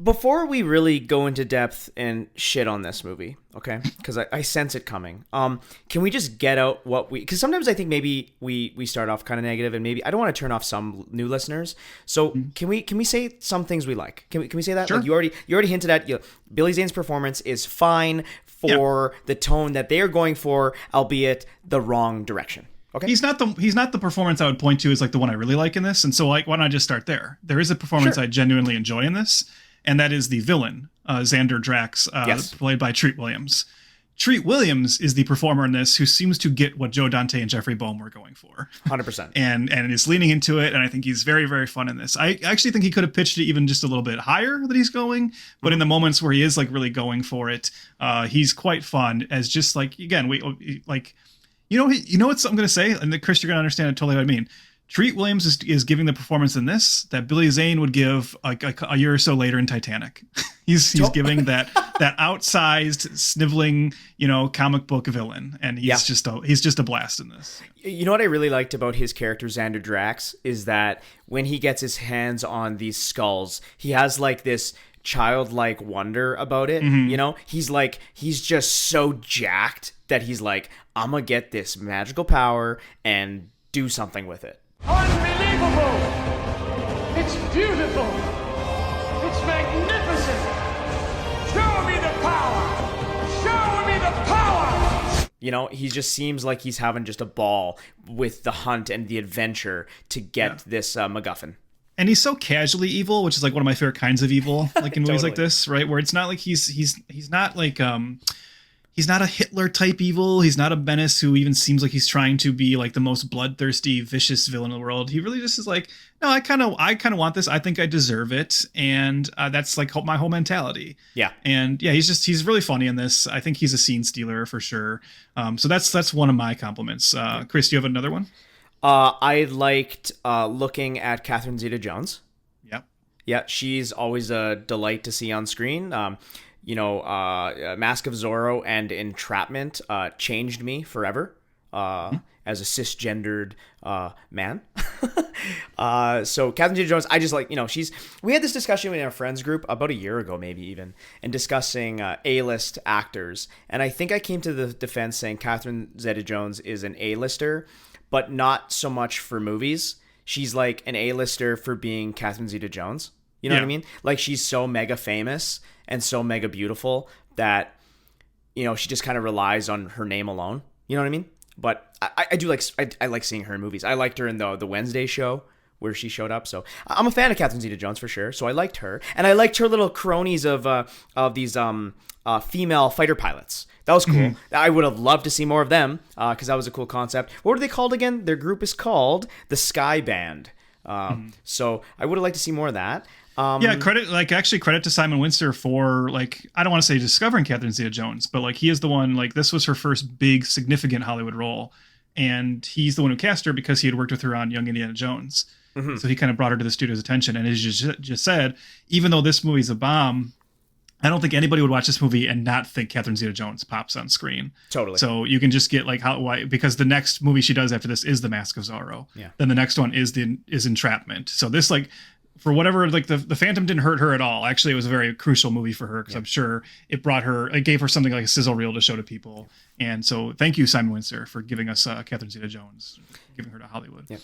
Before we really go into depth and shit on this movie, okay? Because I sense it coming. Can we just get out what we... Because sometimes I think maybe we start off kind of negative, and maybe... I don't want to turn off some new listeners. So can we say some things we like? Can we say that? Sure. Like you already hinted at, Billy Zane's performance is fine for the tone that they are going for, albeit the wrong direction. Okay. He's not the performance I would point to as like the one I really like in this, and so like why don't I just start there? There is a performance I genuinely enjoy in this, and that is the villain, Xander Drax, played by Treat Williams. Treat Williams is the performer in this who seems to get what Joe Dante and Jeffrey Boehm were going for. 100%. And is leaning into it, and I think he's very, very fun in this. I actually think he could have pitched it even just a little bit higher than he's going, but in the moments where he is like really going for it, he's quite fun as just like, again, we like... You know what I'm going to say? And Chris, you're going to understand totally what I mean. Treat Williams is giving the performance in this that Billy Zane would give like a year or so later in Titanic. he's giving that outsized, sniveling, comic book villain, and he's just a blast in this. You know what I really liked about his character Xander Drax is that when he gets his hands on these skulls, he has like this childlike wonder about it. He's just so jacked that he's like, I'm gonna get this magical power and do something with it. Unbelievable! It's beautiful! It's magnificent! Show me the power! Show me the power! He just seems like he's having just a ball with the hunt and the adventure to get this MacGuffin. And he's so casually evil, which is like one of my favorite kinds of evil, like in movies like this, right? Where it's not like he's not like he's not a Hitler type evil. He's not a menace who even seems like he's trying to be like the most bloodthirsty, vicious villain in the world. He really just is like, no, I kind of want this. I think I deserve it, and that's like my whole mentality. Yeah, and yeah, he's really funny in this. I think he's a scene stealer for sure. So that's one of my compliments. Chris, do you have another one? I liked looking at Catherine Zeta-Jones. Yep. Yeah, she's always a delight to see on screen. Mask of Zorro and Entrapment changed me forever as a cisgendered man. So Catherine Zeta-Jones, I just like, we had this discussion in our friends group about a year ago, maybe even, and discussing A-list actors. And I think I came to the defense saying Catherine Zeta-Jones is an A-lister, but not so much for movies. She's like an A-lister for being Catherine Zeta-Jones. You know what I mean? Like, she's so mega famous and so mega beautiful that, she just kind of relies on her name alone. You know what I mean? But I do like I like seeing her in movies. I liked her in the Wednesday show where she showed up. So I'm a fan of Catherine Zeta-Jones for sure. So I liked her, and I liked her little cronies of these female fighter pilots. That was cool. I would have loved to see more of them because that was a cool concept. What are they called again? Their group is called the Sky Band. So I would have liked to see more of that. Credit to Simon Windsor for I don't want to say discovering Catherine Zeta-Jones, but he is the one, this was her first big significant Hollywood role, and he's the one who cast her because he had worked with her on Young Indiana Jones. So he kind of brought her to the studio's attention, and as you just said, even though this movie's a bomb, I don't think anybody would watch this movie and not think Catherine Zeta-Jones pops on screen. Totally. So you can just get why, because the next movie she does after this is The Mask of Zorro. Yeah. Then the next one is Entrapment. So this for whatever, the Phantom didn't hurt her at all. Actually, it was a very crucial movie for her because I'm sure it gave her something like a sizzle reel to show to people. And so thank you, Simon Windsor, for giving us Catherine Zeta-Jones, giving her to Hollywood. Yeah.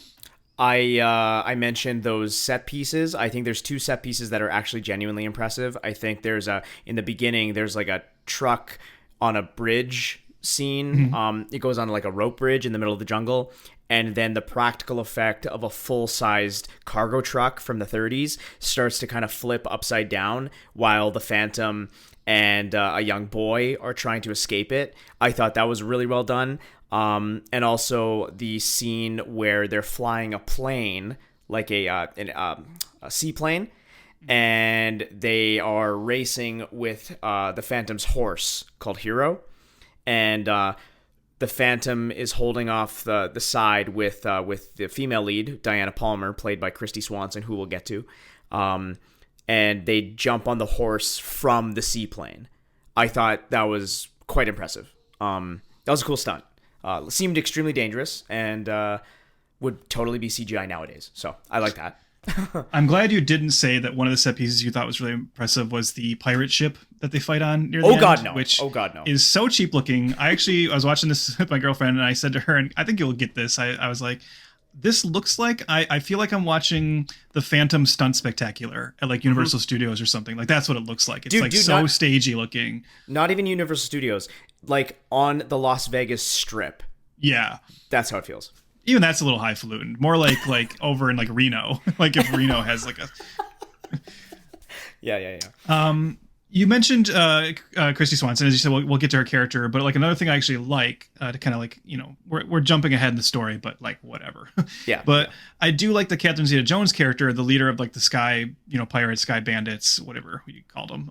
I mentioned those set pieces. I think there's 2 set pieces that are actually genuinely impressive. I think there's in the beginning, there's a truck on a bridge scene. It goes on a rope bridge in the middle of the jungle. And then the practical effect of a full-sized cargo truck from the 30s starts to kind of flip upside down while the Phantom and a young boy are trying to escape it. I thought that was really well done. And also the scene where they're flying a plane, like a seaplane, and they are racing with the Phantom's horse called Hero. And the Phantom is holding off the side with the female lead, Diana Palmer, played by Christy Swanson, who we'll get to. And they jump on the horse from the seaplane. I thought that was quite impressive. That was a cool stunt. Seemed extremely dangerous and would totally be CGI nowadays. So I like that. I'm glad you didn't say that one of the set pieces you thought was really impressive was the pirate ship that they fight on near the end. Which is so cheap looking. I was watching this with my girlfriend, and I said to her, and I think you'll get this, I was like, this looks like, I feel like I'm watching the Phantom Stunt Spectacular at Universal Studios or something. That's what it looks like. It's so stagey looking. Not even Universal Studios. On the Las Vegas Strip. Yeah. That's how it feels. Even that's a little highfalutin. More like over in Reno. If Reno has a... Yeah. You mentioned Christy Swanson, as you said. We'll get to her character, but another thing I actually like to kind of we're jumping ahead in the story, but whatever. Yeah. But I do like the Catherine Zeta-Jones character, the leader of the Sky, pirates, Sky Bandits, whatever you called them.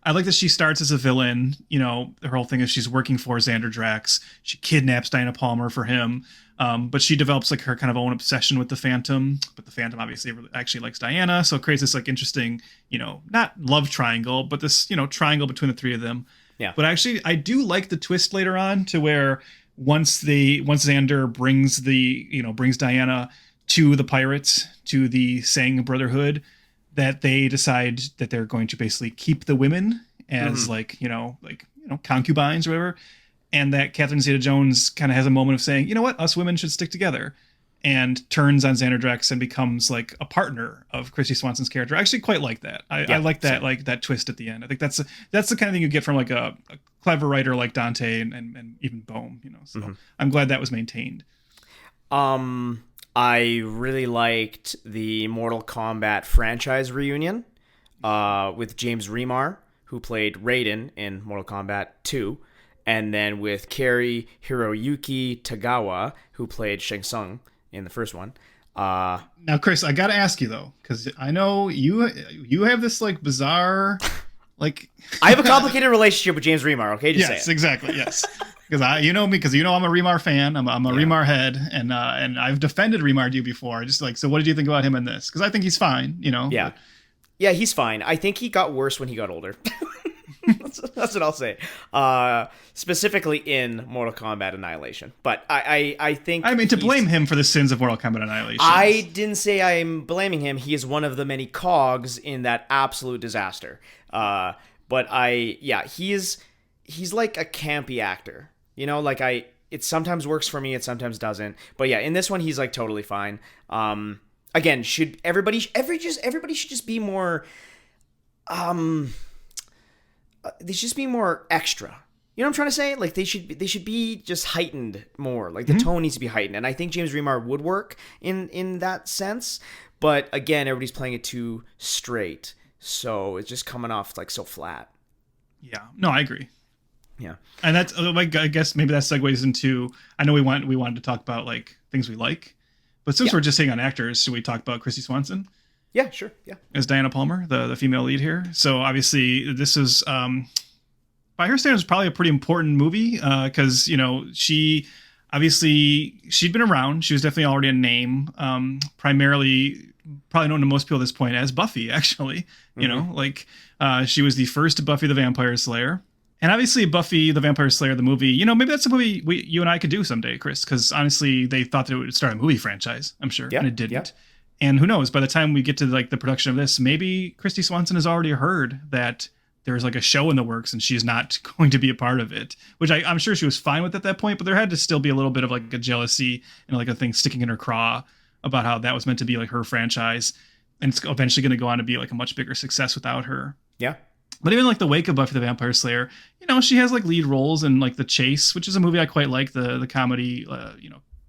I like that she starts as a villain. Her whole thing is she's working for Xander Drax. She kidnaps Diana Palmer for him. But she develops her kind of own obsession with the Phantom, but the Phantom obviously actually likes Diana. So it creates this interesting, not love triangle, but this, triangle between the three of them. Yeah. But actually I do like the twist later on to where once Xander brings Diana to the pirates, to the Sang Brotherhood, that they decide that they're going to basically keep the women as concubines or whatever. And that Catherine Zeta-Jones kind of has a moment of saying, you know what, us women should stick together, and turns on Xander Drax and becomes a partner of Christy Swanson's character. I actually quite like that. I like that, that twist at the end. I think that's the kind of thing you get from a clever writer like Dante and even Bohm, So I'm glad that was maintained. I really liked the Mortal Kombat franchise reunion with James Remar, who played Raiden in Mortal Kombat 2. And then with Cary-Hiroyuki Tagawa, who played Shang Tsung in the first one. Now, Chris, I got to ask you, though, because I know you have this, bizarre, I have a complicated relationship with James Remar, okay? Just say it. Yes, exactly, yes. Because I'm a Remar fan. I'm a Remar head, and I've defended Remar to you before. Just so what did you think about him in this? Because I think he's fine, Yeah. But... Yeah, he's fine. I think he got worse when he got older. That's what I'll say. Specifically in Mortal Kombat Annihilation. But I think... to blame him for the sins of Mortal Kombat Annihilation. I didn't say I'm blaming him. He is one of the many cogs in that absolute disaster. He's like a campy actor. It sometimes works for me, it sometimes doesn't. But yeah, in this one, he's totally fine. Again, everybody should just be more... they should just be more extra. You know what I'm trying to say? Like they should be just heightened more. Like the tone needs to be heightened, and I think James Remar would work in that sense. But again, everybody's playing it too straight, so it's just coming off like so flat. Yeah, no, I agree. Yeah, and that's I guess maybe that segues into. I know we wanted to talk about like things we like, but since we're just hitting on actors, should we talk about Christy Swanson? Yeah, sure. Yeah, as Diana Palmer, the female lead here. So obviously, this is. By her standards, probably a pretty important movie because she'd been around. She was definitely already a name, primarily probably known to most people at this point as Buffy. Actually, she was the first Buffy the Vampire Slayer, and obviously Buffy the Vampire Slayer, the movie. Maybe that's a movie you and I could do someday, Chris. Because honestly, they thought that it would start a movie franchise. I'm sure, and it didn't. Yeah. And who knows? By the time we get to like the production of this, maybe Christy Swanson has already heard that there's like a show in the works and she's not going to be a part of it, which I'm sure she was fine with at that point, but there had to still be a little bit of like a jealousy and like a thing sticking in her craw about how that was meant to be like her franchise. And it's eventually going to go on to be like a much bigger success without her. Yeah. But even like the wake of Buffy the Vampire Slayer, she has like lead roles in like The Chase, which is a movie I quite like, the comedy,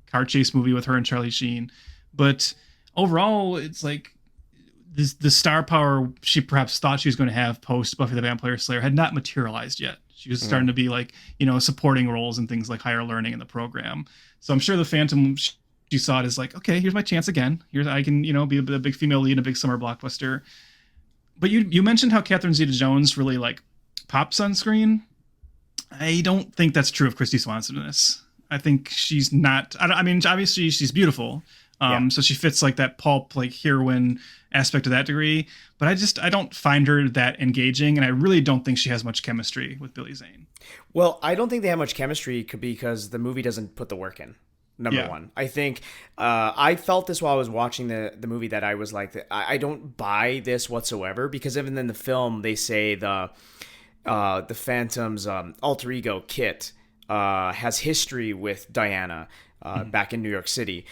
car chase movie with her and Charlie Sheen. But overall, it's like, the star power she perhaps thought she was going to have post Buffy the Vampire Slayer had not materialized yet. She was starting to be like, supporting roles and things like Higher Learning in the program. So I'm sure the Phantom, she saw it as like, okay, here's my chance again. Here's I can, be a big female lead in a big summer blockbuster. But you mentioned how Catherine Zeta-Jones really like pops on screen. I don't think that's true of Christy Swanson in this. I think she's not. I mean, obviously she's beautiful. So she fits like that pulp, like heroine aspect to that degree, but I don't find her that engaging, and I really don't think she has much chemistry with Billy Zane. Well, I don't think they have much chemistry because the movie doesn't put the work in. Number one, I think I felt this while I was watching the movie that I was like, I don't buy this whatsoever, because even in the film they say the Phantom's alter ego Kit has history with Diana back in New York City.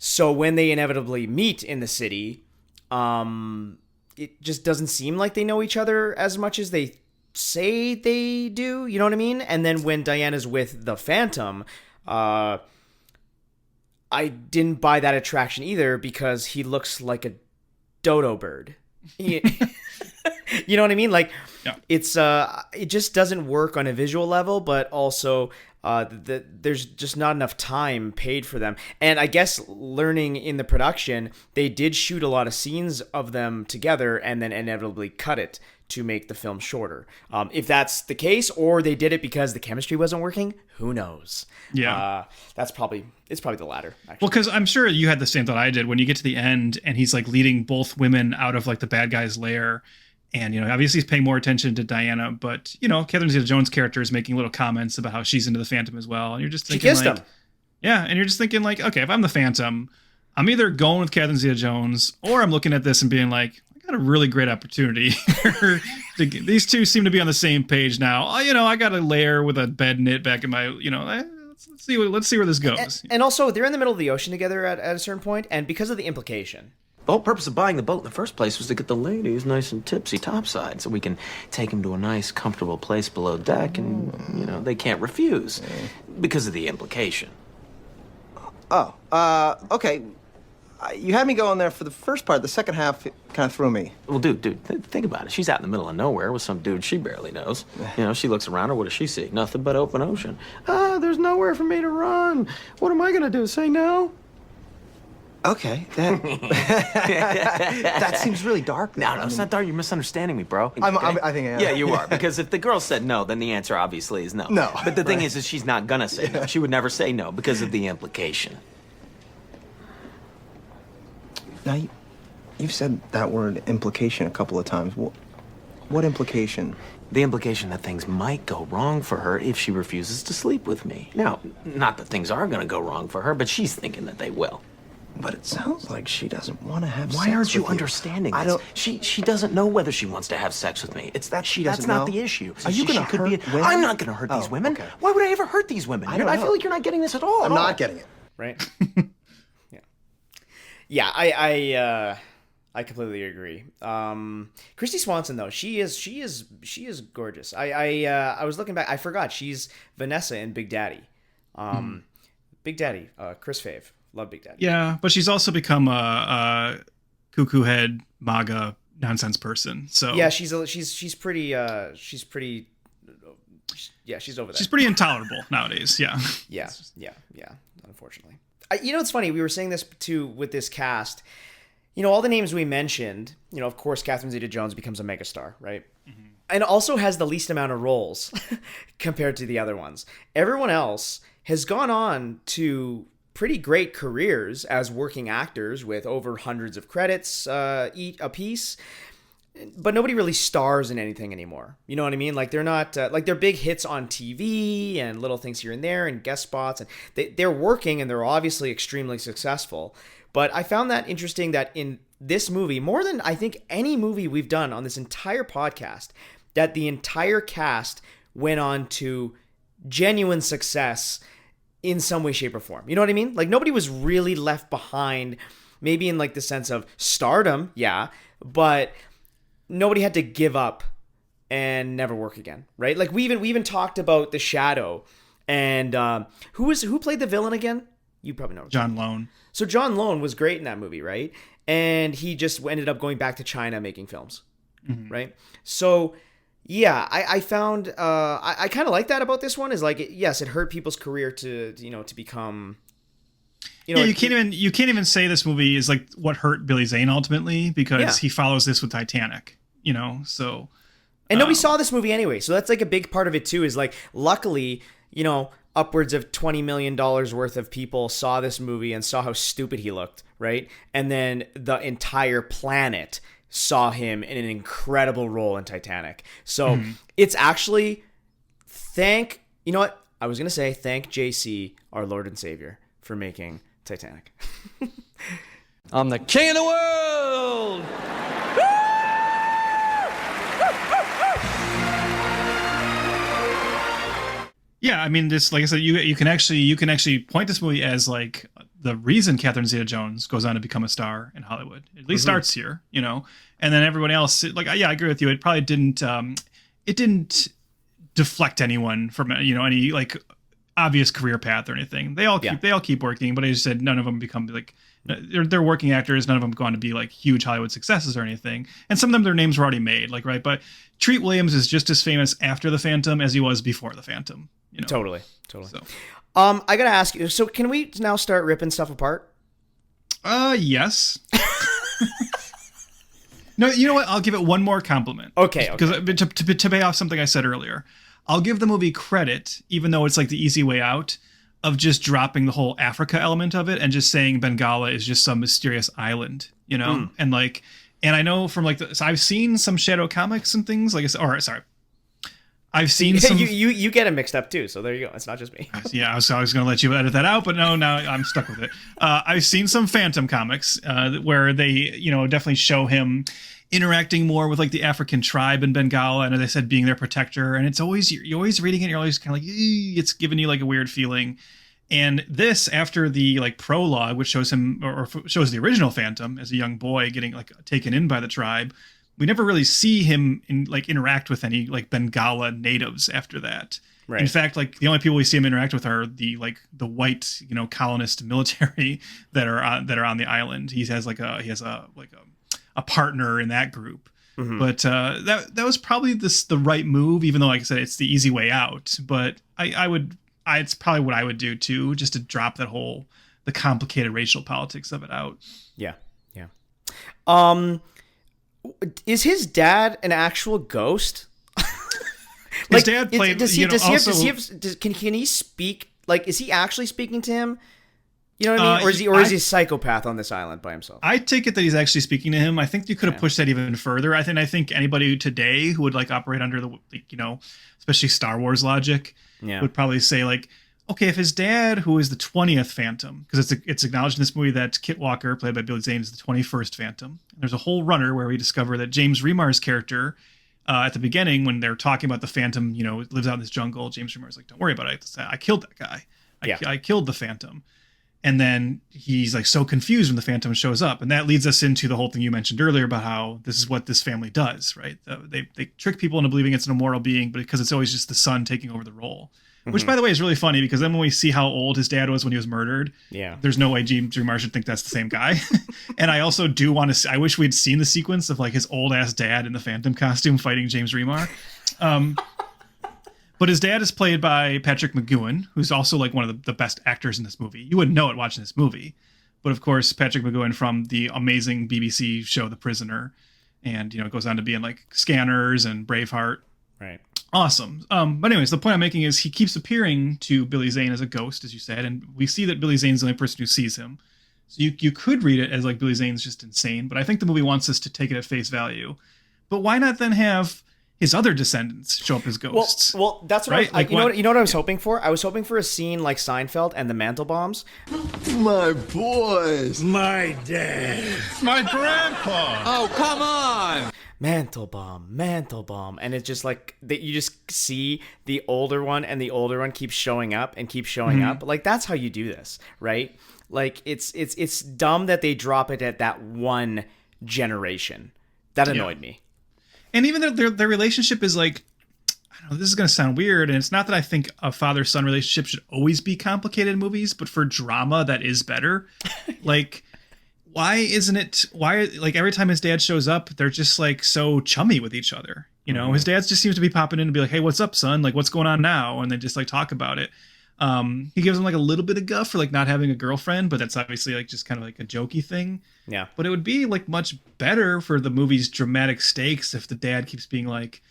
So when they inevitably meet in the city, it just doesn't seem like they know each other as much as they say they do. You know what I mean? And then when Diana's with the Phantom, I didn't buy that attraction either, because he looks like a dodo bird. You know what I mean? Like, it's it just doesn't work on a visual level, but also there's just not enough time paid for them. And I guess learning in the production, they did shoot a lot of scenes of them together and then inevitably cut it to make the film shorter. If that's the case, or they did it because the chemistry wasn't working, who knows? Yeah. It's probably the latter, actually. Well, because I'm sure you had the same thought I did when you get to the end and he's like leading both women out of like the bad guy's lair. And, obviously he's paying more attention to Diana, but, Catherine Zeta-Jones' character is making little comments about how she's into the Phantom as well. And you're just thinking, she kissed him. Yeah, and you're just thinking like, okay, if I'm the Phantom, I'm either going with Catherine Zeta-Jones or I'm looking at this and being like, I got a really great opportunity. These two seem to be on the same page now. I got a lair with a bed knit back in my, let's see where this goes. And also, they're in the middle of the ocean together at a certain point, and because of the implication. The whole purpose of buying the boat in the first place was to get the ladies nice and tipsy topside, so we can take them to a nice, comfortable place below deck, and, they can't refuse because of the implication. Oh, okay. You had me going there for the first part. The second half kind of threw me. Well, dude, think about it. She's out in the middle of nowhere with some dude she barely knows. She looks around her. What does she see? Nothing but open ocean. There's nowhere for me to run. What am I going to do, say no? Okay, that seems really dark. No, it's not dark. You're misunderstanding me, bro. I think I am. Yeah, you are. Because if the girl said no, then the answer obviously is no. No. But the thing is she's not gonna say no. She would never say no because of the implication. Now, you've said that word implication a couple of times. What implication? The implication that things might go wrong for her if she refuses to sleep with me. Now, not that things are gonna go wrong for her, but she's thinking that they will. But it sounds like she doesn't want to have sex Why aren't you with understanding I this? don't... She doesn't know whether she wants to have sex with me. It's that she doesn't That's not know? the issue. Are you going to hurt women? I'm not going to hurt these women. Okay. Why would I ever hurt these women? I feel like you're not getting this at all. I'm not getting it. Right? Yeah. Yeah, I completely agree. Christy Swanson though, she is gorgeous. I was looking back. I forgot she's Vanessa in Big Daddy. Big Daddy, Chris Fave. Love Big Daddy. Yeah, but she's also become a cuckoo head MAGA nonsense person. So yeah, she's pretty she's over there. She's pretty intolerable nowadays. Yeah. Yeah. Unfortunately, it's funny. We were saying this too with this cast. All the names we mentioned. Of course, Catherine Zeta-Jones becomes a megastar, right? Mm-hmm. And also has the least amount of roles compared to the other ones. Everyone else has gone on to pretty great careers as working actors with over hundreds of credits a piece. But nobody really stars in anything anymore. You know what I mean? Like they're not like they're big hits on TV and little things here and there and guest spots. And they're working and they're obviously extremely successful. But I found that interesting that in this movie, more than I think any movie we've done on this entire podcast, that the entire cast went on to genuine success in some way, shape, or form. You know what I mean? Like nobody was really left behind, maybe in like the sense of stardom, yeah, but nobody had to give up and never work again, right? Like we even talked about The Shadow, and who played the villain again? You probably know. John Lone. So John Lone was great in that movie, right? And he just ended up going back to China making films, right? So yeah, I found I kind of like that about this one. Is like yes, it hurt people's career to become. You can't even say this movie is like what hurt Billy Zane ultimately, because he follows this with Titanic. So. And nobody saw this movie anyway, so that's like a big part of it too. Is like luckily, upwards of $20 million worth of people saw this movie and saw how stupid he looked, right? And then the entire planet saw him in an incredible role in Titanic. So it's actually thank JC, our Lord and Savior, for making Titanic. I'm the king of the world! Yeah, I mean, this, like I said, you can actually point this movie as like the reason Catherine Zeta-Jones goes on to become a star in Hollywood. It at least starts here, and then everyone else. Like, yeah, I agree with you. It probably didn't deflect anyone from any like obvious career path or anything. They all keep working, but I just said none of them become like they're working actors. None of them go on to be like huge Hollywood successes or anything. And some of them, their names were already made, like right. But Treat Williams is just as famous after the Phantom as he was before the Phantom. Totally. So. I gotta ask you. So, can we now start ripping stuff apart? Yes. No, you know what? I'll give it one more compliment. Okay. Because to pay off something I said earlier, I'll give the movie credit, even though it's like the easy way out, of just dropping the whole Africa element of it and just saying Bengala is just some mysterious island, and like, and I know from like so I've seen some Shadow comics and things like, I've seen some. You get it mixed up too, so there you go. It's not just me. Yeah, I was going to let you edit that out, but no, now I'm stuck with it. I've seen some Phantom comics where they, definitely show him interacting more with like the African tribe in Bengala, and as I said, being their protector. And it's always you're always reading it, you're always kind of like it's giving you like a weird feeling. And this, after the like prologue, which shows him or shows the original Phantom as a young boy getting like taken in by the tribe. We never really see him interact with any like Bengala natives after that. Right. In fact, like the only people we see him interact with are the white colonist military that are on the island. He has a partner in that group. Mm-hmm. But that was probably the right move, even though like I said it's the easy way out. But it's probably what I would do too, just to drop the complicated racial politics of it out. Yeah. Is his dad an actual ghost? His dad played. Can he speak? Like, is he actually speaking to him? You know what I mean? Or is he a psychopath on this island by himself? I take it that he's actually speaking to him. I think you could have pushed that even further. I think anybody today who would like operate under the especially Star Wars logic would probably say like, okay, if his dad, who is the 20th Phantom, because it's acknowledged in this movie that Kit Walker, played by Billy Zane, is the 21st Phantom. And there's a whole runner where we discover that James Remar's character, at the beginning, when they're talking about the Phantom, lives out in this jungle, James Remar's like, don't worry about it. I killed that guy. I killed the Phantom. And then he's like so confused when the Phantom shows up. And that leads us into the whole thing you mentioned earlier about how this is what this family does, right? They trick people into believing it's an immortal being, but because it's always just the son taking over the role. Which, by the way, is really funny because then when we see how old his dad was when he was murdered, there's no way James Remar should think that's the same guy. And I also do want to I wish we'd seen the sequence of like his old ass dad in the Phantom costume fighting James Remar. But his dad is played by Patrick McGoohan, who's also like one of the best actors in this movie. You wouldn't know it watching this movie. But of course, Patrick McGoohan from the amazing BBC show The Prisoner. And, you know, it goes on to be in like Scanners and Braveheart. Right. Awesome. But anyways, the point I'm making is he keeps appearing to Billy Zane as a ghost, as you said, and we see that Billy Zane's the only person who sees him. So you could read it as like Billy Zane's just insane, but I think the movie wants us to take it at face value. But why not then have his other descendants show up as ghosts? Well, that's what right? you know what I was hoping for? I was hoping for a scene like Seinfeld and the Mantelbaums. My boys. My dad. My grandpa. Oh, come on. Mantelbaum, and it's just like that. You just see the older one, and the older one keeps showing up and keeps showing up. Like that's how you do this, right? Like it's dumb that they drop it at that one generation. That annoyed me. And even their relationship is like, I don't know, this is going to sound weird, and it's not that I think a father-son relationship should always be complicated in movies, but for drama, that is better. Like. Why like every time his dad shows up, they're just like so chummy with each other. You know, his dad just seems to be popping in and be like, hey, what's up, son? Like, what's going on now? And they just like talk about it. He gives him like a little bit of guff for like not having a girlfriend, but that's obviously like just kind of like a jokey thing. Yeah. But it would be like much better for the movie's dramatic stakes if the dad keeps being like,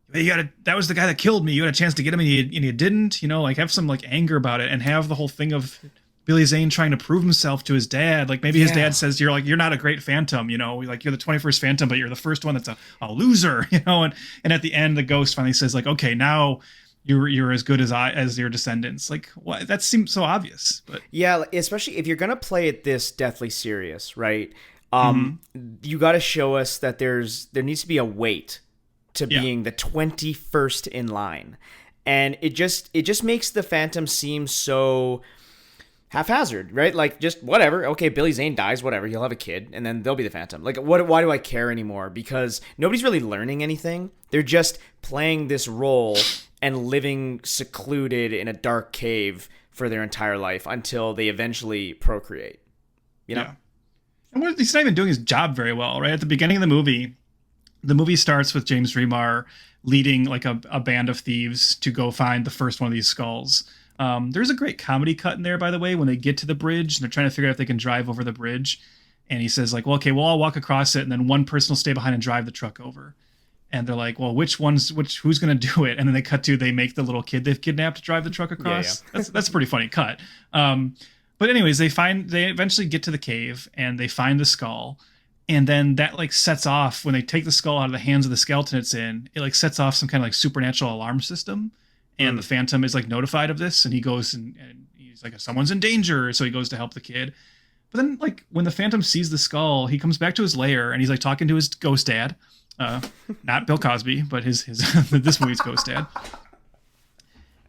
that was the guy that killed me. You had a chance to get him and you didn't, you know, like have some like anger about it and have the whole thing of Billy Zane trying to prove himself to his dad. Like maybe his dad says, you're not a great Phantom, you know, like you're the 21st Phantom, but you're the first one that's a loser, you know? And at the end, the ghost finally says like, okay, now you're as good as your descendants. Like what? That seems so obvious, but yeah, especially if you're going to play it this deathly serious, right? You got to show us that there needs to be a weight to being the 21st in line. And it just makes the Phantom seem so haphazard, right? Like just whatever. Okay, Billy Zane dies, whatever. He'll have a kid, and then they'll be the Phantom. Like, why do I care anymore? Because nobody's really learning anything. They're just playing this role and living secluded in a dark cave for their entire life until they eventually procreate. You know? Yeah. And he's not even doing his job very well, right? At the beginning of the movie starts with James Remar leading like a band of thieves to go find the first one of these skulls. There's a great comedy cut in there, by the way, when they get to the bridge and they're trying to figure out if they can drive over the bridge. And he says like, well, okay, well, I'll walk across it. And then one person will stay behind and drive the truck over. And they're like, well, who's going to do it? And then they make the little kid they've kidnapped drive the truck across. Yeah. That's a pretty funny cut. But anyways, they eventually get to the cave and they find the skull. And then that like sets off when they take the skull out of the hands of the skeleton it's in, it like sets off some kind of like supernatural alarm system. And the Phantom is like notified of this, and he goes and he's like, someone's in danger, so he goes to help the kid. But then, like, when the Phantom sees the skull, he comes back to his lair, and he's like talking to his ghost dad, not Bill Cosby, but his this movie's ghost dad.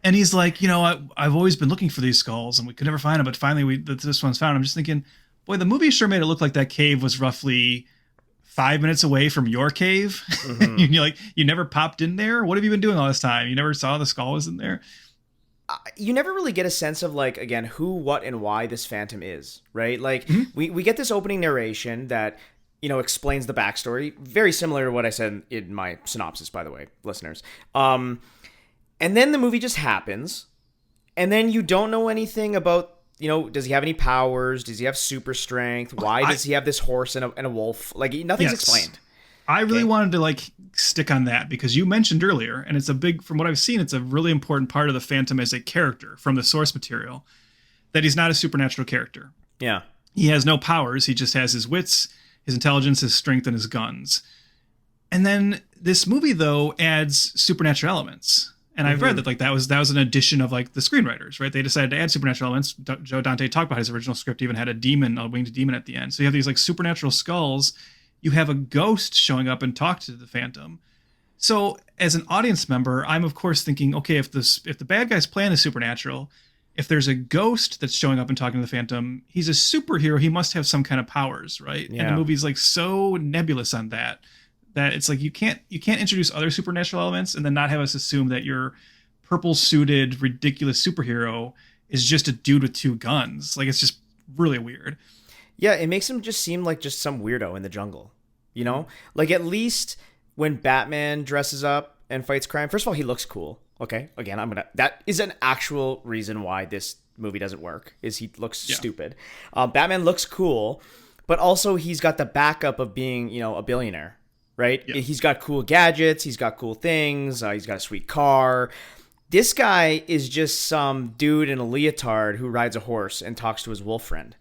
And he's like, you know, I've always been looking for these skulls, and we could never find them, but finally this one's found. I'm just thinking, boy, the movie sure made it look like that cave was roughly 5 minutes away from your cave. You're like, you never popped in there? What have you been doing all this time? You never saw the skull was in there? You never really get a sense of like, again, who, what, and why this Phantom is, right? Like we get this opening narration that, you know, explains the backstory. Very similar to what I said in my synopsis, by the way, listeners. And then the movie just happens. And then you don't know anything about, you know, does he have any powers? Does he have super strength? Why does he have this horse and a wolf? Like, nothing's explained. I really wanted to like stick on that because you mentioned earlier, and it's from what I've seen, it's a really important part of the Phantom as a character from the source material, that he's not a supernatural character. Yeah. He has no powers. He just has his wits, his intelligence, his strength, and his guns. And then this movie, though, adds supernatural elements. And I've read that like that was an addition of like the screenwriters, right? They decided to add supernatural elements. Joe Dante talked about his original script even had a winged demon at the end. So you have these like supernatural skulls. You have a ghost showing up and talk to the Phantom. So as an audience member, I'm of course thinking, okay, if the bad guy's plan is supernatural, if there's a ghost that's showing up and talking to the Phantom, he's a superhero. He must have some kind of powers, right? Yeah. And the movie's like so nebulous on that it's like you can't introduce other supernatural elements and then not have us assume that your purple suited ridiculous superhero is just a dude with two guns. Like, it's just really weird. Yeah, it makes him just seem like just some weirdo in the jungle. You know, like at least when Batman dresses up and fights crime, first of all, he looks cool. Okay, again, that is an actual reason why this movie doesn't work, is he looks stupid. Batman looks cool, but also he's got the backup of being, you know, a billionaire, right? Yeah. He's got cool gadgets, he's got cool things, he's got a sweet car. This guy is just some dude in a leotard who rides a horse and talks to his wolf friend.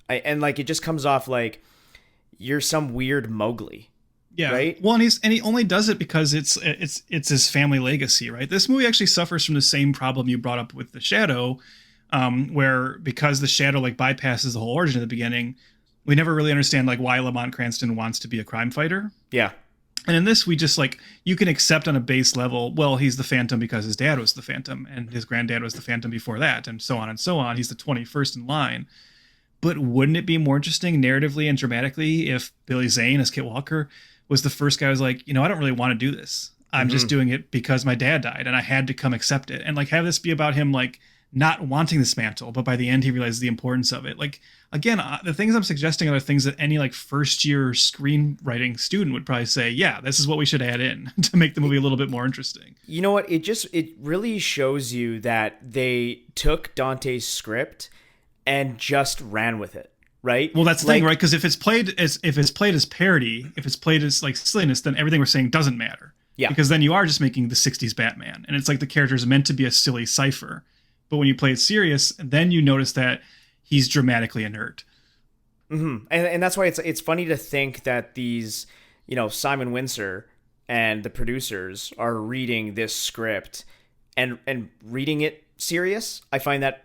And like, it just comes off like you're some weird Mowgli. Yeah. Right. Well, and he only does it because it's his family legacy, right? This movie actually suffers from the same problem you brought up with The Shadow, where because The Shadow like bypasses the whole origin at the beginning, we never really understand like why Lamont Cranston wants to be a crime fighter. Yeah. And in this, we just like, you can accept on a base level, well, he's the Phantom because his dad was the Phantom and his granddad was the Phantom before that, and so on and so on. He's the 21st in line. But wouldn't it be more interesting narratively and dramatically if Billy Zane as Kit Walker was the first guy who was like, you know, I don't really want to do this. I'm just doing it because my dad died and I had to come accept it. And like have this be about him like not wanting this mantle, but by the end he realizes the importance of it. Like, again, the things I'm suggesting are things that any like first year screenwriting student would probably say, yeah, this is what we should add in to make the movie a little bit more interesting. You know what? It really shows you that they took Dante's script and just ran with it. Right. Well, that's the thing, right? Because if it's played as parody, if it's played as like silliness, then everything we're saying doesn't matter. Yeah. Because then you are just making the 60s Batman, and it's like the character is meant to be a silly cipher. But when you play it serious, then you notice that he's dramatically inert. Mm-hmm. And that's why it's funny to think that these, you know, Simon Windsor and the producers are reading this script and reading it serious. I find that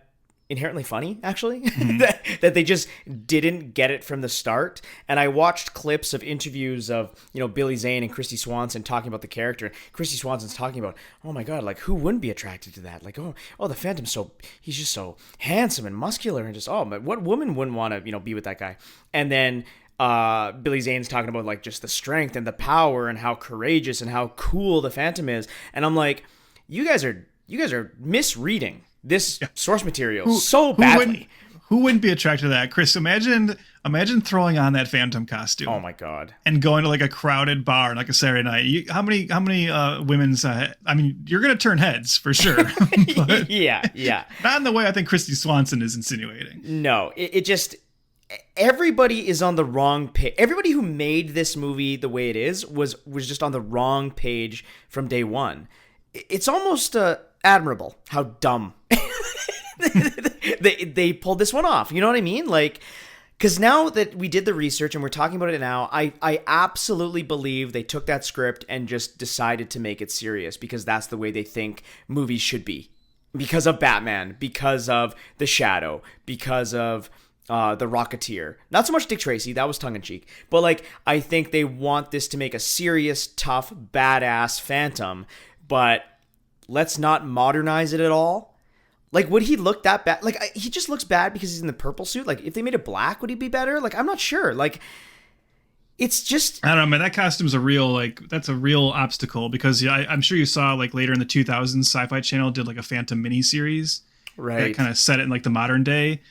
inherently funny, actually, that they just didn't get it from the start. And I watched clips of interviews of, you know, Billy Zane and Christy Swanson talking about the character. Christy Swanson's talking about, oh my God, like who wouldn't be attracted to that? Like, oh, the Phantom's he's just so handsome and muscular and just, but what woman wouldn't want to, you know, be with that guy? And then Billy Zane's talking about like just the strength and the power and how courageous and how cool the Phantom is. And I'm like, you guys are misreading this source material so badly. Who wouldn't be attracted to that? Chris, imagine throwing on that Phantom costume. Oh my God. And going to like a crowded bar, like a Saturday night. How many women's, I mean, you're going to turn heads for sure. Yeah. Not in the way I think Christy Swanson is insinuating. No, it just, everybody is on the wrong page. Everybody who made this movie the way it is was just on the wrong page from day one. It's almost admirable how dumb they pulled this one off. You know what I mean? Like, because now that we did the research and we're talking about it now, I absolutely believe they took that script and just decided to make it serious because that's the way they think movies should be. Because of Batman, because of The Shadow, because of The Rocketeer. Not so much Dick Tracy, that was tongue-in-cheek. But like, I think they want this to make a serious, tough, badass Phantom, but let's not modernize it at all. Like, would he look that bad? Like, he just looks bad because he's in the purple suit. Like, if they made it black, would he be better? Like, I'm not sure. Like, it's just... I don't know, man. That costume's that's a real obstacle because I'm sure you saw, like, later in the 2000s, Sci-Fi Channel did, like, a Phantom miniseries. Right. That kind of set it in, like, the modern day.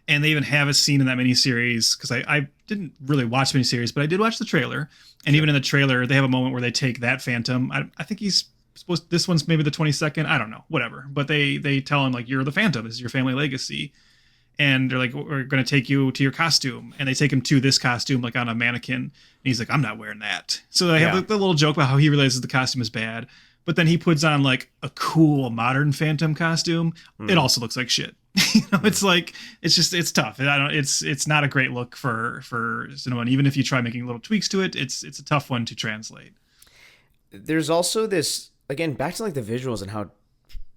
And they even have a scene in that miniseries, because I didn't really watch the miniseries, but I did watch the trailer. And even in the trailer, they have a moment where they take that Phantom. I think he's... this one's maybe the 22nd. I don't know, whatever. But they tell him like, you're the Phantom. This is your family legacy. And they're like, we're going to take you to your costume. And they take him to this costume, like on a mannequin. And he's like, I'm not wearing that. So they have the little joke about how he realizes the costume is bad. But then he puts on like a cool modern Phantom costume. It also looks like shit. It's like, it's tough. It's not a great look for cinema. And even if you try making little tweaks to it, it's a tough one to translate. There's also this, again, back to like the visuals and how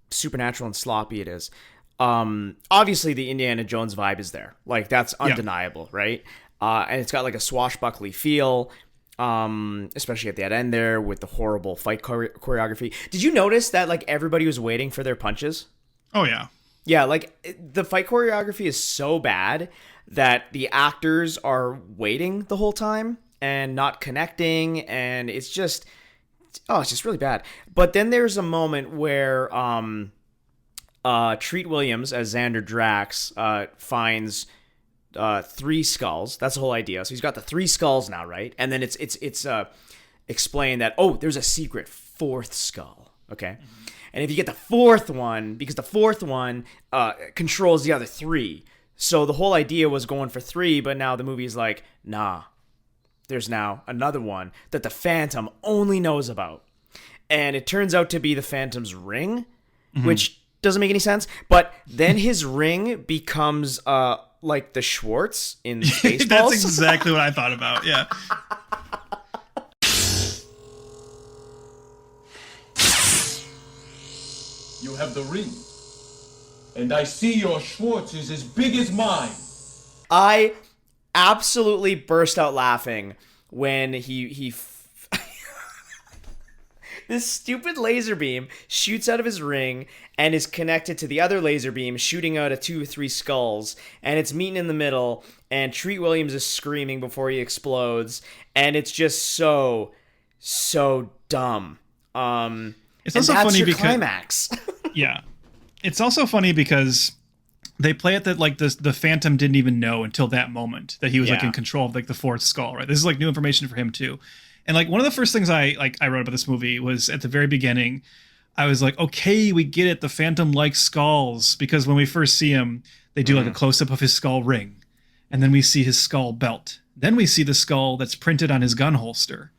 supernatural and sloppy it is. Obviously the Indiana Jones vibe is there. Like, that's undeniable, right? And it's got like a swashbuckly feel, especially at the end there with the horrible fight choreography. Did you notice that like everybody was waiting for their punches? Oh yeah. Yeah, like the fight choreography is so bad that the actors are waiting the whole time and not connecting, and it's just really bad. But then there's a moment where Treat Williams as Xander Drax finds 3 skulls. That's the whole idea. So he's got the 3 skulls now, right? And then it's explained that there's a secret 4th skull. Okay. Mm-hmm. And if you get the 4th one, because the 4th one controls the other 3. So the whole idea was going for 3, but now the movie's like, nah, there's now another one that the Phantom only knows about. And it turns out to be the Phantom's ring, which doesn't make any sense. But then his ring becomes like the Schwartz in Spaceballs. That's exactly what I thought about, yeah. You have the ring. And I see your Schwartz is as big as mine. I absolutely burst out laughing when this stupid laser beam shoots out of his ring and is connected to the other laser beam shooting out of 2 or 3 skulls, and it's meeting in the middle, and Treat Williams is screaming before he explodes, and it's just so dumb. It's also funny because climax. Yeah. It's also funny because they play it that like the Phantom didn't even know until that moment that he was like in control of like the 4th skull, right? This is like new information for him too. And like one of the first things I wrote about this movie was at the very beginning, I was like, okay, we get it. The Phantom likes skulls, because when we first see him, they do like a close up of his skull ring, and then we see his skull belt. Then we see the skull that's printed on his gun holster.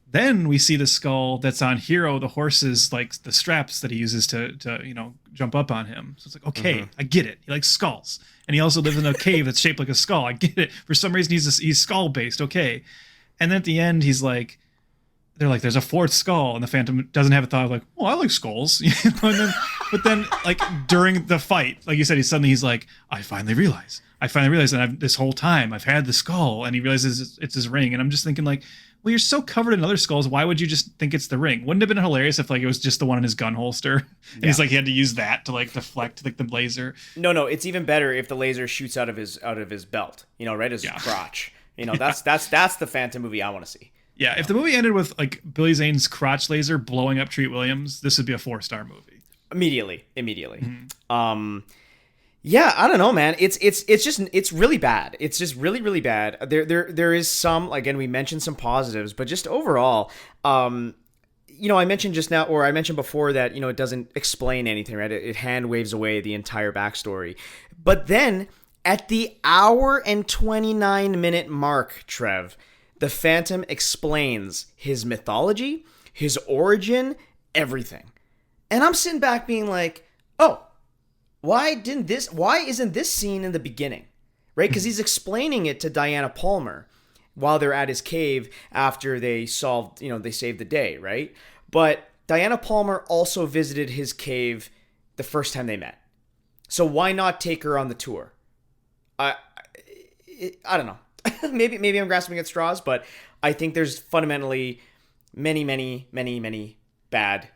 Then we see the skull that's on Hero, the horse's, like the straps that he uses to jump up on him. So it's like, okay, I get it. He likes skulls. And he also lives in a cave that's shaped like a skull. I get it. For some reason, he's skull based. Okay. And then at the end, he's like, they're like, there's a 4th skull. And the Phantom doesn't have a thought of like, I like skulls. But then like during the fight, like you said, he's like, I finally realize that this whole time I've had the skull. And he realizes it's his ring. And I'm just thinking like, well, you're so covered in other skulls. Why would you just think it's the ring? Wouldn't it have been hilarious if like it was just the one in his gun holster, and he's like he had to use that to like deflect like the laser? No, it's even better if the laser shoots out of his belt. Right as his crotch. That's the Phantom movie I want to see. Yeah, if the movie ended with like Billy Zane's crotch laser blowing up Treat Williams, this would be a 4-star movie. Immediately. Yeah, I don't know, man. It's really bad. It's just really, really bad. There is some, again, we mentioned some positives, but just overall, I mentioned just now, or I mentioned before that, it doesn't explain anything, right? It hand waves away the entire backstory. But then at the hour and 29-minute mark, Trev, the Phantom explains his mythology, his origin, everything. And I'm sitting back being like, why isn't this scene in the beginning? Right? Because he's explaining it to Diana Palmer while they're at his cave after they saved the day, right? But Diana Palmer also visited his cave the first time they met. So why not take her on the tour? I don't know. maybe I'm grasping at straws, but I think there's fundamentally many bad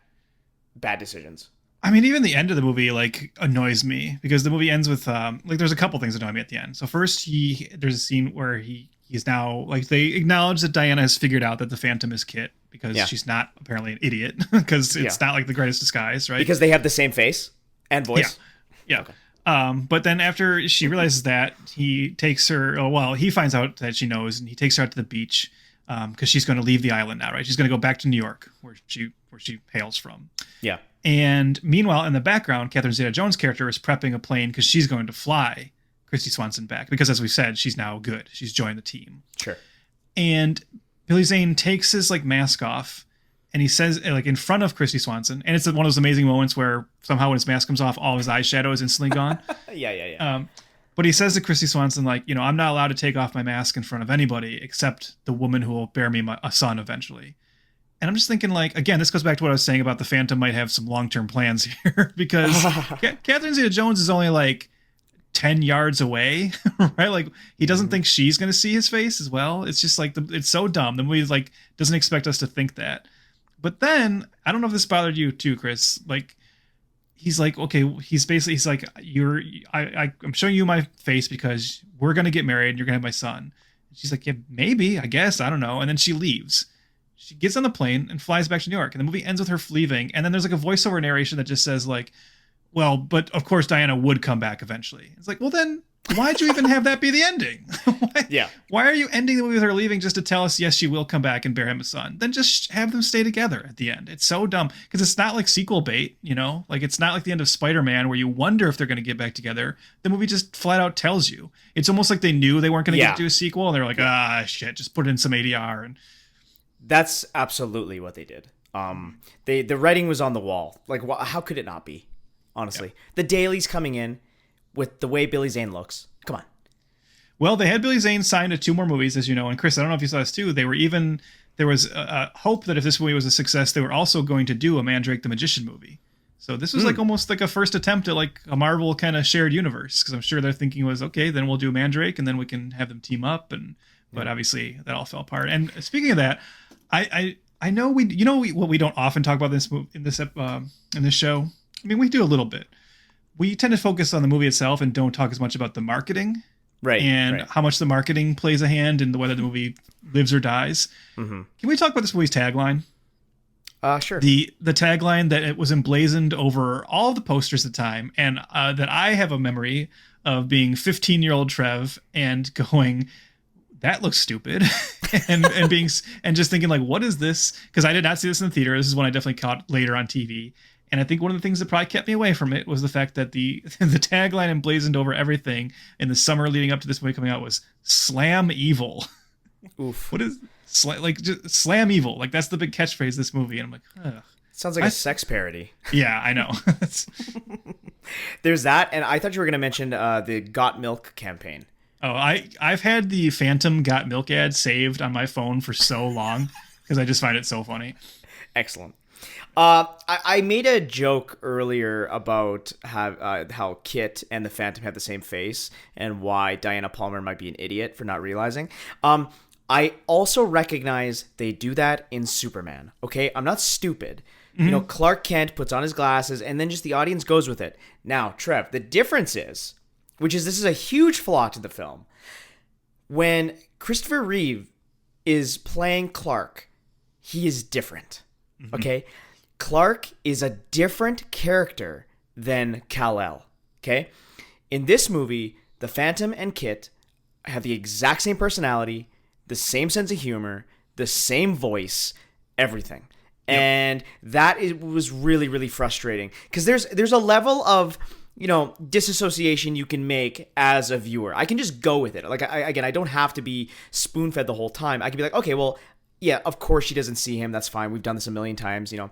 decisions. I mean, even the end of the movie like annoys me, because the movie ends with there's a couple things that annoy me at the end. So first, there's a scene where he's now like they acknowledge that Diana has figured out that the Phantom is Kit, because she's not apparently an idiot, because it's not like the greatest disguise, right? Because they have the same face and voice. Yeah. Okay. But then after she realizes that, he takes her. He finds out that she knows, and he takes her out to the beach because she's going to leave the island now, right? She's going to go back to New York, where she hails from. Yeah. And meanwhile, in the background, Catherine Zeta-Jones' character is prepping a plane because she's going to fly Christy Swanson back, because, as we said, she's now good. She's joined the team. Sure. And Billy Zane takes his mask off, and he says in front of Christy Swanson, and it's one of those amazing moments where somehow when his mask comes off, all his eyeshadow is instantly gone. Yeah. But he says to Christy Swanson, I'm not allowed to take off my mask in front of anybody except the woman who will bear me a son eventually. And I'm just thinking, again, this goes back to what I was saying about the Phantom might have some long-term plans here, because Catherine Zeta-Jones is only 10 yards away, right? He doesn't think she's going to see his face as well. It's just it's so dumb. The movie doesn't expect us to think that. But then, I don't know if this bothered you too, Chris. he's like, okay, he's like, I'm showing you my face because we're going to get married and you're going to have my son. She's like, yeah, maybe, I guess, I don't know. And then she leaves. She gets on the plane and flies back to New York. And the movie ends with her leaving. And then there's like a voiceover narration that just says like, well, but of course Diana would come back eventually. It's like, well then, why'd you even have that be the ending? Why are you ending the movie with her leaving just to tell us, yes, she will come back and bear him a son? Then just have them stay together at the end. It's so dumb because it's not like sequel bait, you know? Like it's not like the end of Spider-Man where you wonder if they're going to get back together. The movie just flat out tells you. It's almost like they knew they weren't going to get to a sequel. And they're like, shit, just put in some ADR. And that's absolutely what they did. The writing was on the wall. Like, how could it not be? Honestly, the Daily's coming in with the way Billy Zane looks. Come on. Well, they had Billy Zane signed to 2 more movies, as you know. And Chris, I don't know if you saw this too. There was a hope that if this movie was a success, they were also going to do a Mandrake the Magician movie. So this was like almost like a first attempt at like a Marvel kind of shared universe. Because I'm sure their thinking was, okay, then we'll do Mandrake and then we can have them team up. But obviously that all fell apart. And speaking of that, I know what we don't often talk about in this show. I mean, we do a little bit. We tend to focus on the movie itself and don't talk as much about the marketing. Right. And how much the marketing plays a hand in whether the movie lives or dies. Mm-hmm. Can we talk about this movie's tagline? Sure. The tagline that it was emblazoned over all the posters at the time, and that I have a memory of being 15-year-old Trev and going, that looks stupid, and just thinking like, what is this? Because I did not see this in the theater. This is one I definitely caught later on TV. And I think one of the things that probably kept me away from it was the fact that the tagline emblazoned over everything in the summer leading up to this movie coming out was "Slam Evil." Oof. What is just "Slam Evil"? Like that's the big catchphrase of this movie, and I'm like, ugh. Sounds like a sex parody. Yeah, I know. There's that, and I thought you were going to mention the Got Milk campaign. Oh, I've had the Phantom Got Milk ad saved on my phone for so long because I just find it so funny. Excellent. I made a joke earlier about how Kit and the Phantom have the same face and why Diana Palmer might be an idiot for not realizing. I also recognize they do that in Superman. Okay, I'm not stupid. Mm-hmm. You know, Clark Kent puts on his glasses and then just the audience goes with it. Now, Trev, the difference is, this is a huge flaw to the film. When Christopher Reeve is playing Clark, he is different. Mm-hmm. Okay? Clark is a different character than Kal-El, okay? In this movie, the Phantom and Kit have the exact same personality, the same sense of humor, the same voice, everything. Yep. And that was really, really frustrating because there's a level of, you know, disassociation you can make as a viewer. I can just go with it. Like, I don't have to be spoon-fed the whole time. I can be like, okay, well, yeah, of course she doesn't see him. That's fine. We've done this a million times, you know.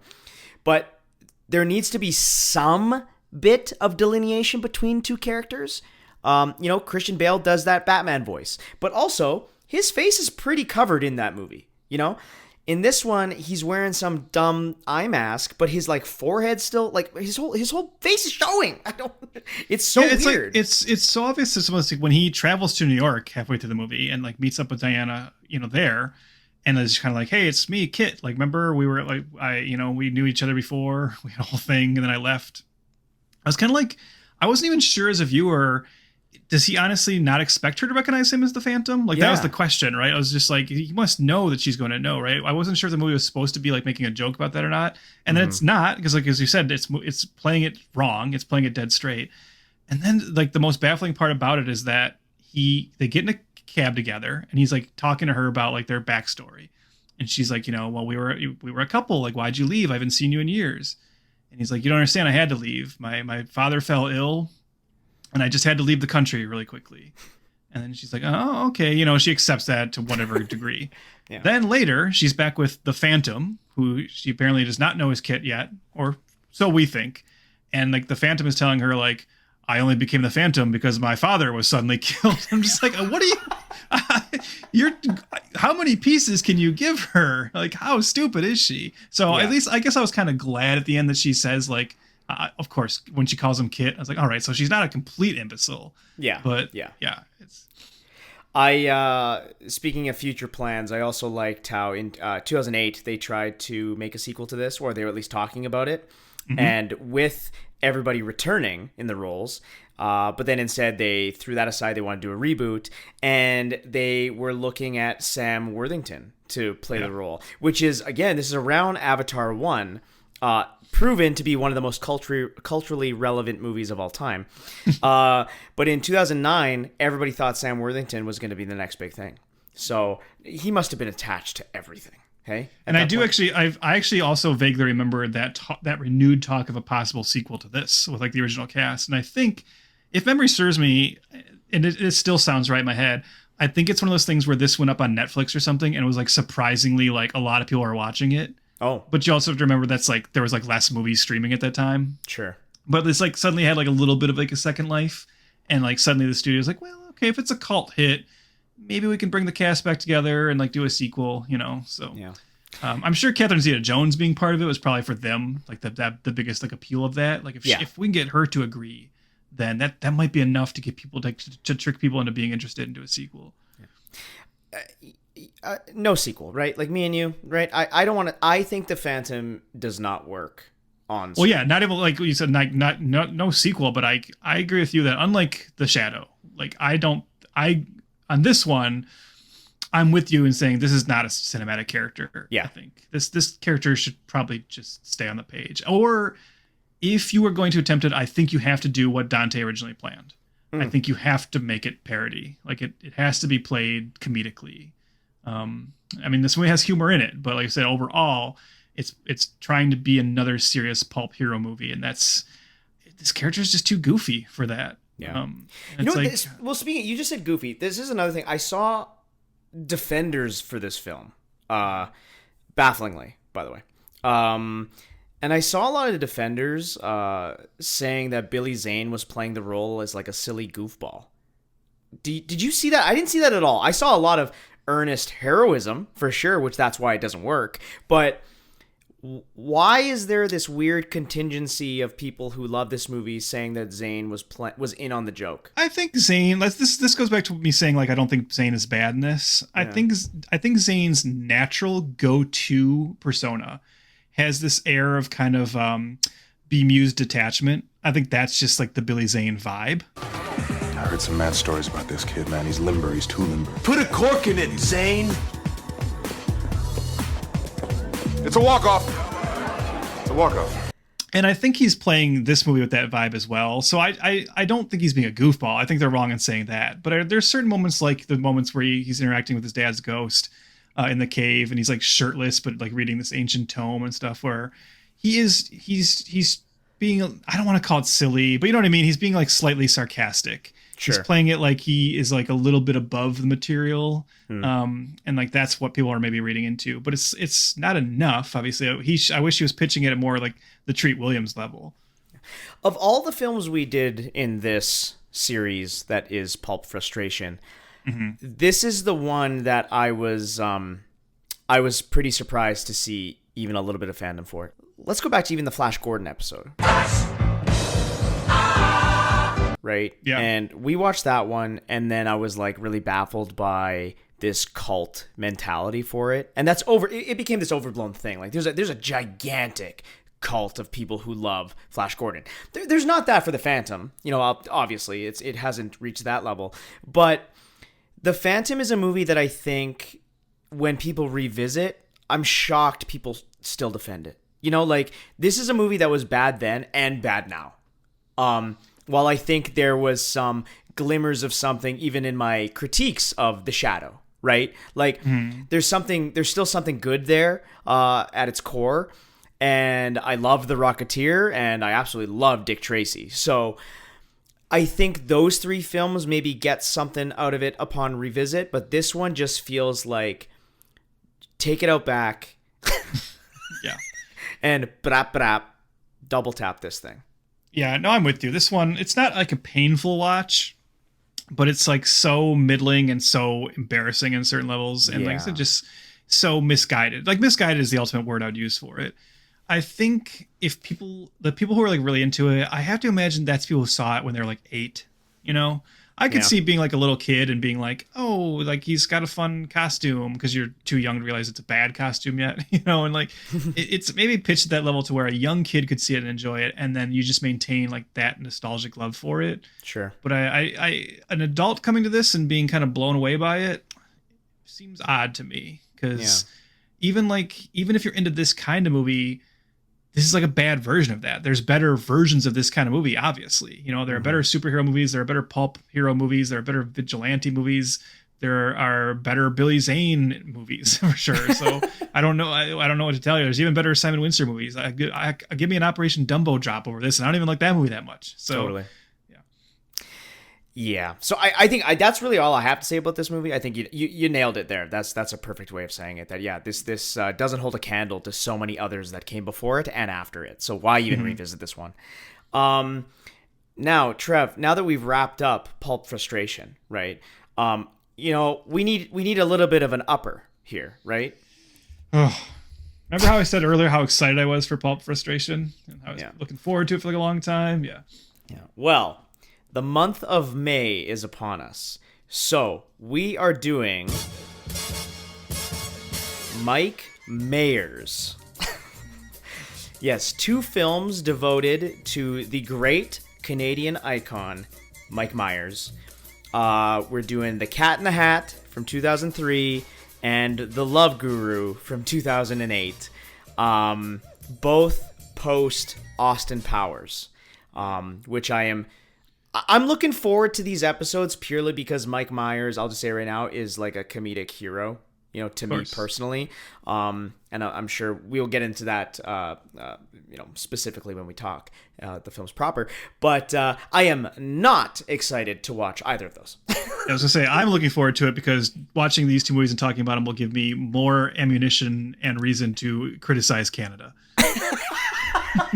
But there needs to be some bit of delineation between two characters. You know, Christian Bale does that Batman voice. But also, his face is pretty covered in that movie, you know? In this one, he's wearing some dumb eye mask, but his, like, forehead still, like, his whole face is showing. It's so weird. Like, it's so obvious. It's almost like when he travels to New York halfway through the movie and, like, meets up with Diana, you know, there. And it's kind of like, hey, it's me, Kit. Like, remember we were like, we knew each other before. We had a whole thing, and then I left. I was kind of like, I wasn't even sure as a viewer, does he honestly not expect her to recognize him as the Phantom? Like, that was the question, right? I was just like, he must know that she's going to know, right? I wasn't sure if the movie was supposed to be like making a joke about that or not. And then it's not, because like, as you said, it's playing it wrong. It's playing it dead straight. And then like the most baffling part about it is that they get in a cab together and he's like talking to her about like their backstory, and she's like, you know, well, we were a couple, like, why'd you leave? I haven't seen you in years. And he's like, you don't understand, I had to leave. My father fell ill and I just had to leave the country really quickly. And then she's like, oh, okay, you know, she accepts that to whatever degree. Yeah. Then later she's back with the Phantom, who she apparently does not know is Kit yet, or so we think. And like the Phantom is telling her like, I only became the Phantom because my father was suddenly killed. I'm just like, what are you, how many pieces can you give her? Like, how stupid is she? So at least I guess I was kind of glad at the end that she says like, of course, when she calls him Kit, I was like, all right, so she's not a complete imbecile. Yeah. But yeah. It's. Speaking of future plans, I also liked how in 2008 they tried to make a sequel to this, or they were at least talking about it. Mm-hmm. And with everybody returning in the roles. But then instead they threw that aside. They wanted to do a reboot, and they were looking at Sam Worthington to play the role, which is, again, this is around Avatar 1, proven to be one of the most culturally relevant movies of all time. But in 2009, everybody thought Sam Worthington was going to be the next big thing. So he must have been attached to everything. Okay. And I actually also vaguely remember that renewed talk of a possible sequel to this with like the original cast. And I think, if memory serves me, and it still sounds right in my head, I think it's one of those things where this went up on Netflix or something, and it was like surprisingly like a lot of people are watching it. Oh. But you also have to remember that's like there was like less movies streaming at that time. Sure. But this like suddenly had like a little bit of like a second life, and like suddenly the studio's like, well, okay, if it's a cult hit, maybe we can bring the cast back together and like do a sequel, you know? So yeah. I'm sure Catherine Zeta-Jones being part of it was probably for them like the biggest like appeal of that. Like if we can get her to agree, then that might be enough to get people to trick people into being interested into a sequel. No sequel, right? Like me and you, right? I don't want to. I think The Phantom does not work on. Well, yeah, not even like you said, no sequel. But I agree with you that unlike The Shadow, like on this one, I'm with you in saying this is not a cinematic character. Yeah, I think this character should probably just stay on the page. Or if you were going to attempt it, I think you have to do what Dante originally planned. I think you have to make it parody. Like it has to be played comedically. I mean, this movie has humor in it, but like I said, overall, it's trying to be another serious pulp hero movie, and this character is just too goofy for that. Yeah. You know what? Well, speaking, you just said goofy. This is another thing. I saw defenders for this film, bafflingly, by the way. And I saw a lot of the defenders saying that Billy Zane was playing the role as like a silly goofball. Did you see that? I didn't see that at all. I saw a lot of earnest heroism for sure, which that's why it doesn't work. But why is there this weird contingency of people who love this movie saying that Zane was in on the joke? I think Zane. This goes back to me saying like I don't think Zane is bad in this. Yeah. I think Zane's natural go-to persona has this air of kind of bemused detachment. I think that's just like the Billy Zane vibe. I heard some mad stories about this kid, man. He's limber. He's too limber. Put a cork in it, Zane. It's a walk-off. It's a walk-off. And I think he's playing this movie with that vibe as well. So I don't think he's being a goofball. I think they're wrong in saying that. But there's certain moments like the moments where he's interacting with his dad's ghost in the cave, and he's like shirtless but like reading this ancient tome and stuff, where he's being, I don't want to call it silly, but you know what I mean? He's being like slightly sarcastic. Sure. He's playing it like he is like a little bit above the material. And like that's what people are maybe reading into, but it's not enough. Obviously, I wish he was pitching it at more like the Treat Williams level. Of all the films we did in this series that is Pulp Frustration, this is the one that I was pretty surprised to see even a little bit of fandom for it. Let's go back to even the Flash Gordon episode. Right? Yeah. And we watched that one, and then I was like really baffled by this cult mentality for it. And that's it became this overblown thing. Like there's a gigantic cult of people who love Flash Gordon. There's not that for the Phantom. You know, obviously it hasn't reached that level. But the Phantom is a movie that I think when people revisit, I'm shocked people still defend it. You know, like this is a movie that was bad then and bad now. While I think there was some glimmers of something even in my critiques of The Shadow, right? Like there's still something good there at its core. And I love The Rocketeer, and I absolutely love Dick Tracy. So I think those three films maybe get something out of it upon revisit, but this one just feels like take it out back. Yeah. And brap, double tap this thing. Yeah, no, I'm with you. This one, it's not like a painful watch, but it's like so middling and so embarrassing in certain levels. And like I said, just so misguided. Like misguided is the ultimate word I would use for it. I think if the people who are like really into it, I have to imagine that's people who saw it when they were like 8, you know? I could Yeah. see being like a little kid and being like, oh, like he's got a fun costume because you're too young to realize it's a bad costume yet, and like it's maybe pitched at that level to where a young kid could see it and enjoy it, and then you just maintain like that nostalgic love for it. Sure. But I an adult coming to this and being kind of blown away by it seems odd to me, because even if you're into this kind of movie, this is like a bad version of that. There's better versions of this kind of movie, obviously. There are better superhero movies, there are better pulp hero movies, there are better vigilante movies, there are better Billy Zane movies for sure. So I don't know. I don't know what to tell you. There's even better Simon Windsor movies. Give me an Operation Dumbo drop over this, and I don't even like that movie that much. So totally. Yeah. So I think that's really all I have to say about this movie. I think you nailed it there. That's a perfect way of saying it. That this doesn't hold a candle to so many others that came before it and after it. So why even revisit this one? Now, Trev, now that we've wrapped up Pulp Frustration, right? We need a little bit of an upper here, right? Oh, remember how I said earlier how excited I was for Pulp Frustration? And I was looking forward to it for like a long time. Yeah. Well, the month of May is upon us. So we are doing Mike Myers. Yes, 2 films devoted to the great Canadian icon, Mike Myers. We're doing The Cat in the Hat from 2003 and The Love Guru from 2008. Both post Austin Powers, which I'm looking forward to these episodes purely because Mike Myers, I'll just say right now, is like a comedic hero, to me personally. And I'm sure we'll get into that, specifically when we talk the films proper. But I am not excited to watch either of those. I was gonna say I'm looking forward to it because watching these 2 movies and talking about them will give me more ammunition and reason to criticize Canada.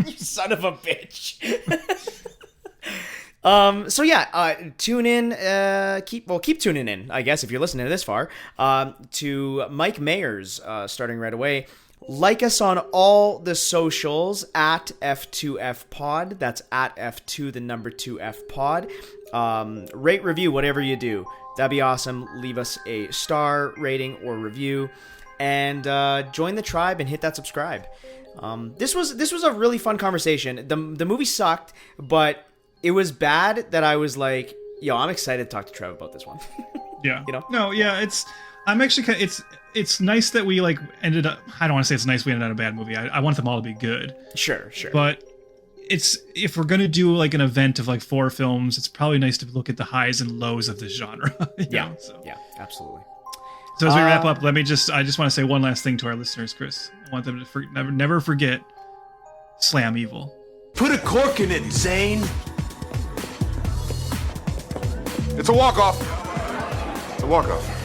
You son of a bitch. Tune in, keep tuning in, I guess, if you're listening to this far, to Mike Myers, starting right away. Like us on all the socials at F2F Pod. That's at F2, the number 2F Pod. Rate, review, whatever you do. That'd be awesome. Leave us a star rating or review, and join the tribe and hit that subscribe. This was a really fun conversation. The movie sucked, but it was bad that I was like, yo, I'm excited to talk to Trev about this one. Yeah. No, yeah, I'm actually it's nice that we like ended up, I don't want to say it's nice we ended on a bad movie. I want them all to be good. Sure. But if we're going to do like an event of like 4 films, it's probably nice to look at the highs and lows of this genre. Yeah, absolutely. So as we wrap up, I just want to say one last thing to our listeners, Chris. I want them to never forget Slam Evil. Put a cork in it, Zane. It's a walk-off. It's a walk-off.